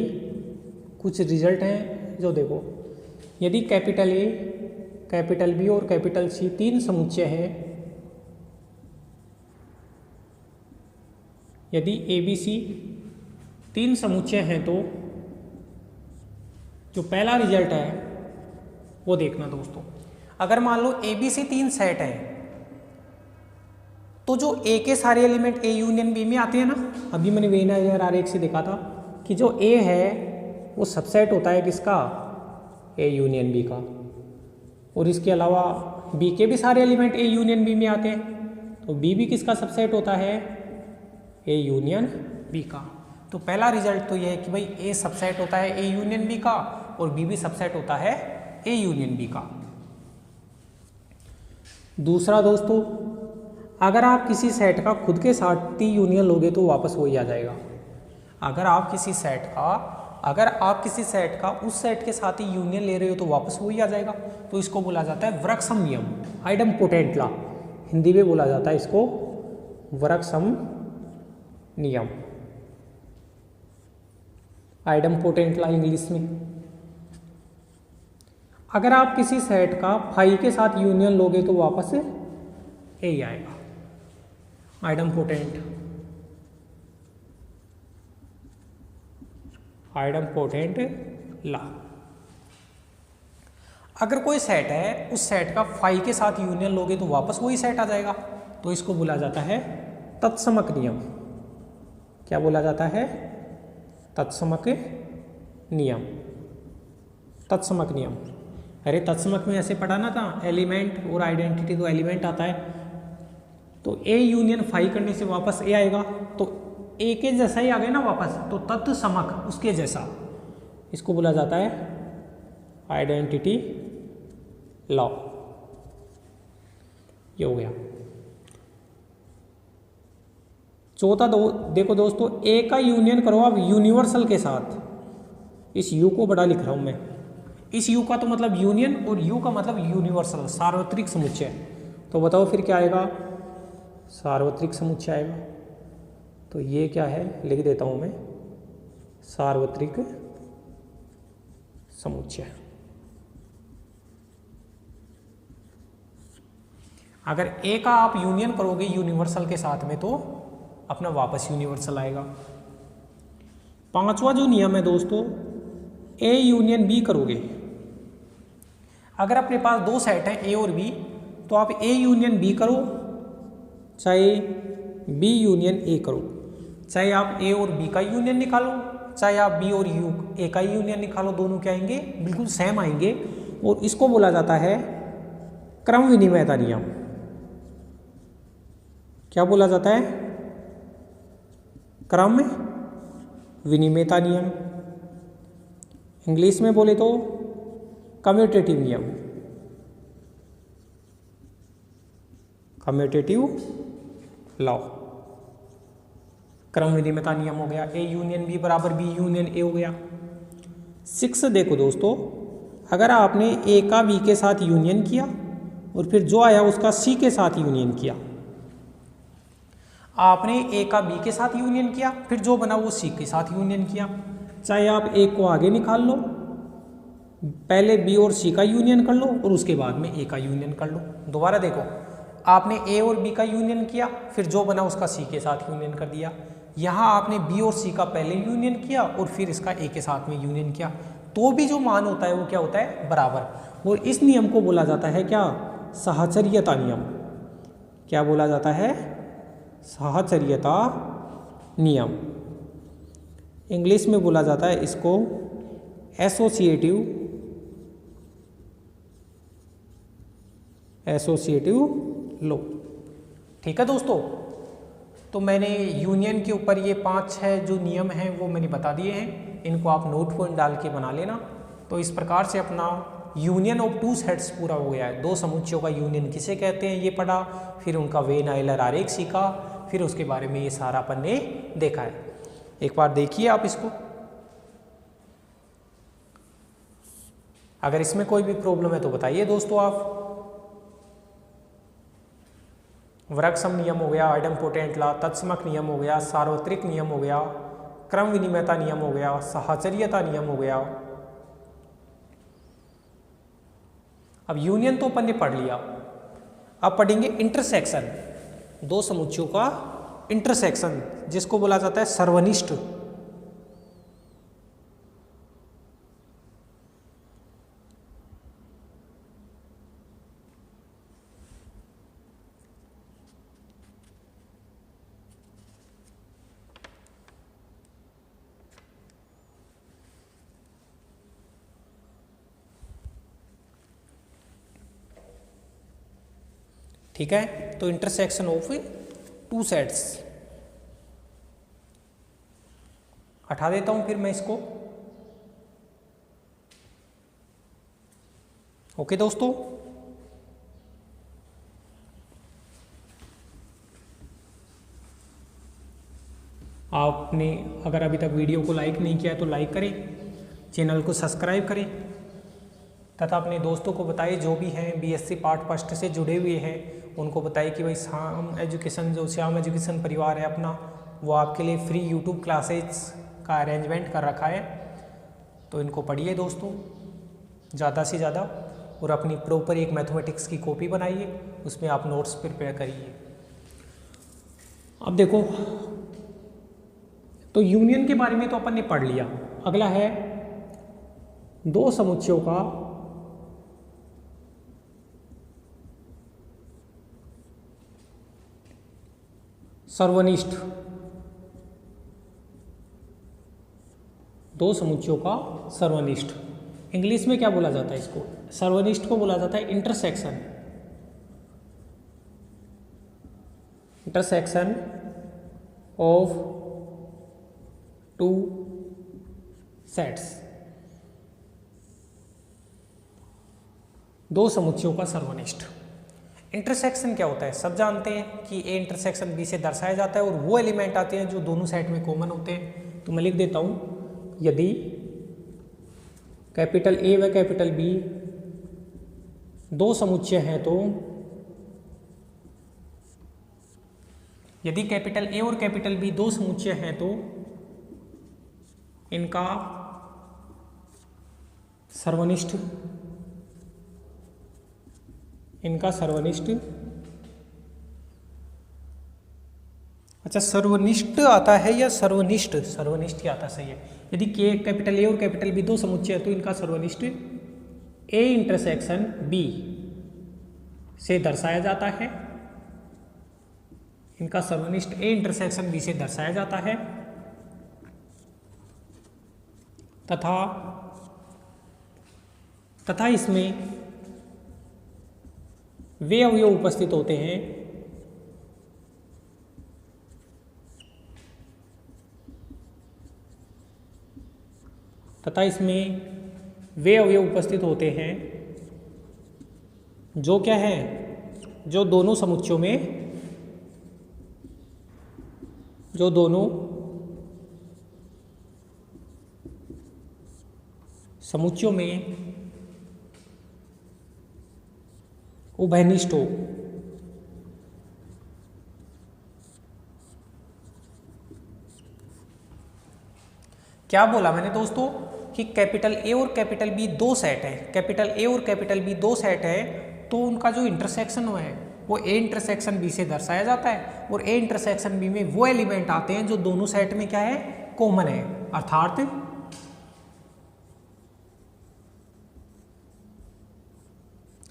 कुछ रिजल्ट हैं जो देखो, यदि कैपिटल ए, कैपिटल बी और कैपिटल सी तीन समुच्चय हैं, यदि ए बी सी तीन समुच्चय हैं तो जो पहला रिजल्ट है वो देखना दोस्तों। अगर मान लो ए बी सी तीन सेट है तो जो ए के सारे एलिमेंट ए यूनियन बी में आते हैं ना, अभी मैंने वेन आइलर आरेख से देखा था कि जो ए है वो सबसेट होता है किसका, ए यूनियन बी का। और इसके अलावा बी के भी सारे एलिमेंट ए यूनियन बी में आते हैं, तो बी भी किसका सबसेट होता है, ए यूनियन बी का। तो पहला रिजल्ट तो ये है कि भाई ए सबसेट होता है ए यूनियन बी का और बी भी सबसेट होता है ए यूनियन बी का। दूसरा दोस्तों, अगर आप किसी सेट का खुद के साथ ही यूनियन लोगे तो वापस वही आ जाएगा। अगर आप किसी सेट का उस सेट के साथ ही यूनियन ले रहे हो तो वापस वही आ जाएगा। तो इसको बोला जाता है वृक्षसम नियम, आइडम्पोटेंट लॉ। हिंदी में बोला जाता है इसको वृक्षसम नियम, आइडम्पोटेंट लॉ इंग्लिश में। अगर आप किसी सेट का फाई के साथ यूनियन लोगे तो वापस ए ही आएगा, आइडम्पोटेंट लॉ। अगर कोई सेट है उस सेट का फाई के साथ यूनियन लोगे तो वापस वही सेट आ जाएगा, तो इसको बोला जाता है तत्समक नियम। क्या बोला जाता है, तत्समक नियम। तत्समक नियम, अरे तत्समक में ऐसे पढ़ा ना था, एलिमेंट और आइडेंटिटी, तो एलिमेंट आता है तो ए यूनियन फाई करने से वापस ए आएगा, तो ए के जैसा ही आ गया ना वापस, तो तत्समक उसके जैसा। इसको बोला जाता है आइडेंटिटी लॉ। ये हो गया। चौथा देखो दोस्तों, ए का यूनियन करो आप यूनिवर्सल के साथ। इस यू को बड़ा लिख रहा हूं मैं। इस यू का तो मतलब यूनियन और यू का मतलब यूनिवर्सल, सार्वत्रिक समुच्चय। तो बताओ फिर क्या आएगा, सार्वत्रिक समुच्चय आएगा। तो ये क्या है, लिख देता हूं मैं, सार्वत्रिक समुच्चय। अगर ए का आप यूनियन करोगे यूनिवर्सल के साथ में तो अपना वापस यूनिवर्सल आएगा। पांचवा जो नियम है दोस्तों, ए यूनियन बी करोगे। अगर अपने पास दो सेट हैं ए और बी, तो आप ए यूनियन बी करो चाहे बी यूनियन ए करो, चाहे आप ए और बी का यूनियन निकालो, चाहे आप बी और ए का यूनियन निकालो, दोनों क्या आएंगे, बिल्कुल सेम आएंगे। और इसको बोला जाता है क्रम विनिमयता नियम। क्या बोला जाता है? क्रम विनिमयता नियम। इंग्लिश में बोले तो कम्यूटेटिव नियम, कम्यूटेटिव लॉ। क्रम विनिमयता नियम हो गया। ए यूनियन बी बराबर बी यूनियन ए हो गया। 6 देखो दोस्तों, अगर आपने ए का बी के साथ यूनियन किया और फिर जो आया उसका सी के साथ यूनियन किया, आपने ए का बी के साथ यूनियन किया, फिर जो बना वो सी के साथ यूनियन किया। चाहे आप ए को आगे निकाल लो, पहले बी और सी का यूनियन कर लो और उसके बाद में ए का यूनियन कर लो। दोबारा देखो, आपने ए और बी का यूनियन किया, फिर जो बना उसका सी के साथ यूनियन कर दिया। यहाँ आपने बी और सी का पहले यूनियन किया और फिर इसका ए के साथ में यूनियन किया, तो भी जो मान होता है वो क्या होता है? बराबर। और इस नियम को बोला जाता है क्या? साहचर्यता नियम। क्या बोला जाता है? साहचर्यता नियम। इंग्लिश में बोला जाता है इसको एसोसिएटिव लॉ। ठीक है दोस्तों, तो मैंने यूनियन के ऊपर ये 5-6 जो नियम हैं वो मैंने बता दिए हैं। इनको आप नोट पॉइंट डाल के बना लेना। तो इस प्रकार से अपना यूनियन ऑफ टू सेट्स पूरा हो गया है। दो समुच्चयों का यूनियन किसे कहते हैं ये पढ़ा, फिर उनका वेन आइलर आरेख सीखा, फिर उसके बारे में ये सारा अपन ने देखा है। एक बार देखिए आप इसको। अगर इसमें कोई भी प्रॉब्लम है तो बताइए दोस्तों आप। वृक्षम नियम हो गया, आइडम्पोटेंट लॉ, तत्समक नियम हो गया, सार्वत्रिक नियम हो गया, क्रम विनिमयता नियम हो गया, साहचर्यता नियम हो गया। अब यूनियन तो अपन ने पढ़ लिया, अब पढ़ेंगे इंटरसेक्शन। दो समुच्चयों का इंटरसेक्शन, जिसको बोला जाता है सर्वनिष्ठ। ठीक है, तो इंटरसेक्शन ऑफ टू सेट्स हटा देता हूं फिर मैं इसको। ओके दोस्तों, आपने अगर अभी तक वीडियो को लाइक नहीं किया है तो लाइक करें, चैनल को सब्सक्राइब करें तथा अपने दोस्तों को बताइए जो भी हैं बीएससी पार्ट फर्स्ट से जुड़े हुए हैं उनको बताइए कि भाई श्याम एजुकेशन परिवार है अपना, वो आपके लिए फ्री यूट्यूब क्लासेस का अरेंजमेंट कर रखा है। तो इनको पढ़िए दोस्तों ज़्यादा से ज़्यादा, और अपनी प्रॉपर एक मैथमेटिक्स की कॉपी बनाइए, उसमें आप नोट्स प्रिपेयर करिए। अब देखो, तो यूनियन के बारे में तो अपन ने पढ़ लिया। अगला है दो समुच्चयों का सर्वनिष्ठ। दो समुच्चयों का सर्वनिष्ठ, इंग्लिश में क्या बोला जाता है इसको? सर्वनिष्ठ को बोला जाता है intersection. Intersection of two sets, दो समुच्चयों का सर्वनिष्ठ। इंटरसेक्शन क्या होता है? सब जानते हैं कि ए इंटरसेक्शन बी से दर्शाया जाता है और वो एलिमेंट आते हैं जो दोनों सेट में कॉमन होते हैं। तो मैं लिख देता हूं, यदि कैपिटल ए व कैपिटल बी दो समुच्चय हैं तो यदि कैपिटल ए और कैपिटल बी दो समुच्चय हैं तो इनका सर्वनिष्ठ अच्छा सर्वनिष्ठ आता है या सर्वनिष्ठ? सर्वनिष्ठ ही आता सही है। यदि के कैपिटल ए और कैपिटल बी दो समुच्चय है तो इनका सर्वनिष्ठ ए इंटरसेक्शन बी से दर्शाया जाता है। इनका सर्वनिष्ठ ए इंटरसेक्शन बी से दर्शाया जाता है तथा तथा इसमें वे अवयव उपस्थित होते हैं जो क्या है, जो दोनों समुच्चयों में उभयनिष्ठ हो। क्या बोला मैंने दोस्तों कि कैपिटल ए और कैपिटल बी दो सेट है, कैपिटल ए और कैपिटल बी दो सेट है, तो उनका जो इंटरसेक्शन है वो ए इंटरसेक्शन बी से दर्शाया जाता है, और ए इंटरसेक्शन बी में वो एलिमेंट आते हैं जो दोनों सेट में क्या है, कॉमन है।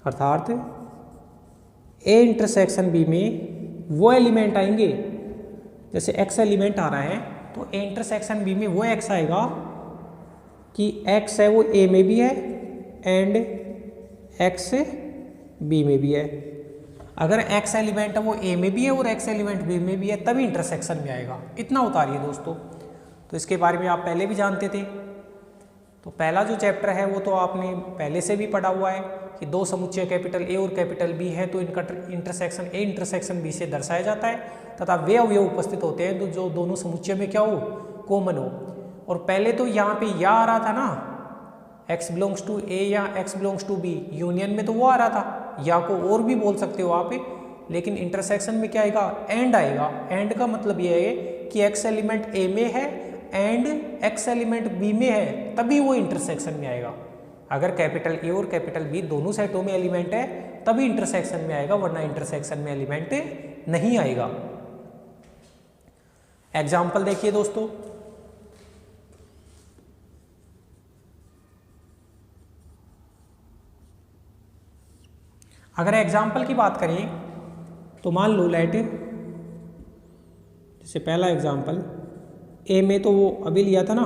अर्थात ए इंटरसेक्शन बी में वो एलिमेंट आएंगे, जैसे एक्स एलिमेंट आ रहा है तो ए इंटरसेक्शन बी में वो एक्स आएगा कि एक्स है वो ए में भी है एंड एक्स बी में भी है। अगर एक्स एलिमेंट है वो ए में भी है और एक्स एलिमेंट बी में भी है तभी इंटरसेक्शन में आएगा। इतना उतारिए दोस्तों, तो इसके बारे में आप पहले भी जानते थे। तो पहला जो चैप्टर है वो तो आपने पहले से भी पढ़ा हुआ है कि दो समुच्चय कैपिटल ए और कैपिटल बी है तो इनका इंटरसेक्शन ए इंटरसेक्शन बी से दर्शाया जाता है, तथा वे अवयव उपस्थित होते हैं तो जो दोनों समुच्चय में क्या हो, कॉमन हो। और पहले तो यहाँ पे या आ रहा था ना, x बिलोंग्स टू ए या x belongs to B, union में तो वो आ रहा था, या को और भी बोल सकते हो आप, लेकिन इंटरसेक्शन में क्या आएगा, एंड आएगा। एंड का मतलब ये है कि x एलिमेंट ए में है एंड x एलिमेंट बी में है तभी वो इंटरसेक्शन में आएगा। अगर कैपिटल ए और कैपिटल बी दोनों सेटों में एलिमेंट है तभी इंटरसेक्शन में आएगा, वरना इंटरसेक्शन में एलिमेंट नहीं आएगा। एग्जाम्पल देखिए दोस्तों, अगर एग्जाम्पल की बात करें तो मान लो लेट, जैसे पहला एग्जाम्पल ए में तो वो अभी लिया था ना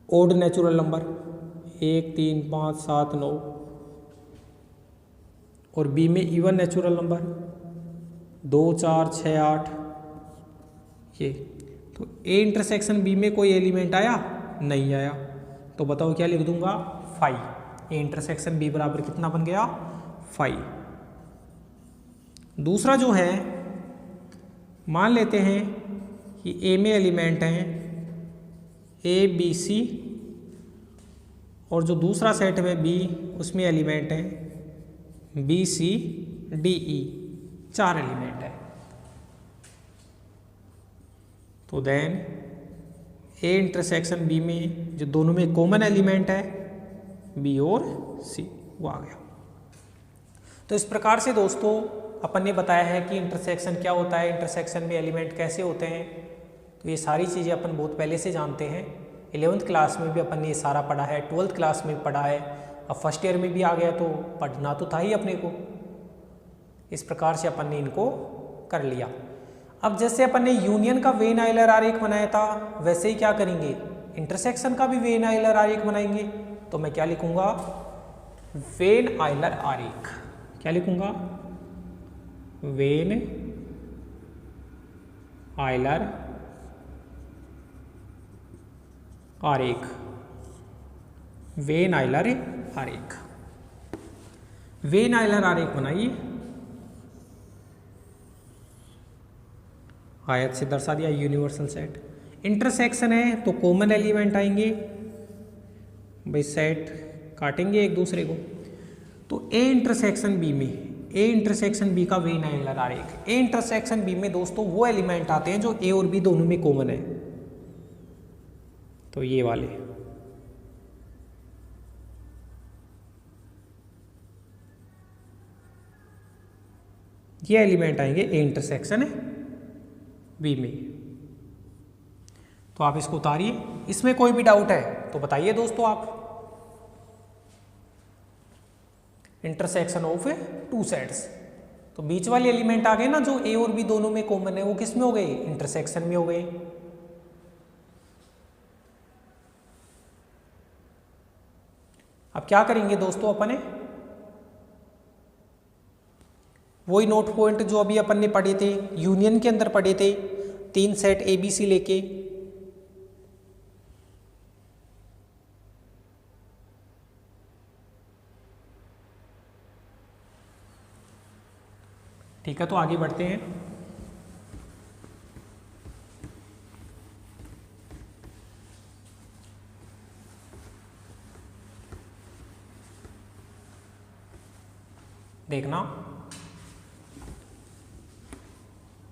ओड नेचुरल नंबर 1 3 5 7 9, और बी में इवन नेचुरल नंबर 2 4 6 8। ये तो ए इंटरसेक्शन बी में कोई एलिमेंट आया, नहीं आया, तो बताओ क्या लिख दूंगा, 5। ए इंटरसेक्शन बी बराबर कितना बन गया, 5। दूसरा जो है, मान लेते हैं कि ए में एलिमेंट हैं ए बी सी, और जो दूसरा सेट है बी उसमें एलिमेंट है B C D E, 4 element है। तो देन ए इंटरसेक्शन बी में जो दोनों में कॉमन एलिमेंट है बी और सी, वो आ गया। तो इस प्रकार से दोस्तों अपन ने बताया है कि इंटरसेक्शन क्या होता है, इंटरसेक्शन में एलिमेंट कैसे होते हैं। तो ये सारी चीज़ें अपन बहुत पहले से जानते हैं। 11th क्लास में भी अपन ने ये सारा पढ़ा है, 12th क्लास में भी पढ़ा है, अब फर्स्ट ईयर में भी आ गया तो पढ़ना तो था ही अपने को। इस प्रकार से अपन ने इनको कर लिया। अब जैसे अपन ने यूनियन का वेन आइलर आरेख बनाया था, वैसे ही क्या करेंगे, इंटरसेक्शन का भी वेन आइलर आरेख बनाएंगे। तो मैं क्या लिखूंगा, वेन आइलर आरेख। क्या लिखूंगा, वेन आइलर आरेख। वेन आइलर आरेख, वेन आइलर आरेख बनाइए। आयत से दर्शा दिया यूनिवर्सल सेट। इंटरसेक्शन है तो कॉमन एलिमेंट आएंगे, भाई सेट काटेंगे एक दूसरे को। तो ए इंटरसेक्शन बी में, ए इंटरसेक्शन बी का वेन आइलर आरेख। ए इंटरसेक्शन बी में दोस्तों वो एलिमेंट आते हैं जो ए और बी दोनों में कॉमन है, तो ये वाले। ये एलिमेंट आएंगे ए इंटरसेक्शन बी में। तो आप इसको उतारिए, इसमें कोई भी डाउट है तो बताइए दोस्तों आप। इंटरसेक्शन ऑफ 2 सेट्स, तो बीच वाले एलिमेंट आ गए ना जो ए और बी दोनों में कॉमन है, वो किस में हो गए, इंटरसेक्शन में हो गए। अब क्या करेंगे दोस्तों, अपने वही नोट पॉइंट जो अभी अपन ने पढ़े थे, यूनियन के अंदर पढ़े थे, 3 सेट ABC लेके, ठीक है। तो आगे बढ़ते हैं। देखना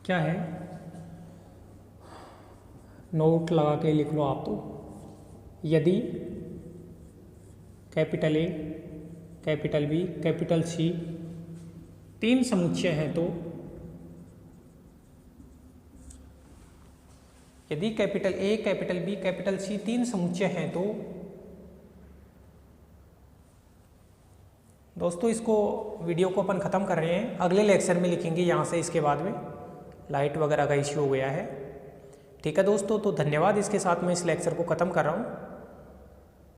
क्या है, नोट लगा के लिख लो आप। तो यदि capital A, capital B, capital C 3 समुच्चय हैं, तो यदि capital A, capital B, capital C 3 समुच्चय हैं, तो दोस्तों इसको वीडियो को अपन ख़त्म कर रहे हैं, अगले लेक्चर में लिखेंगे यहाँ से। इसके बाद में लाइट वगैरह का इश्यू हो गया है, ठीक है दोस्तों। तो धन्यवाद, इसके साथ मैं इस लेक्चर को ख़त्म कर रहा हूँ।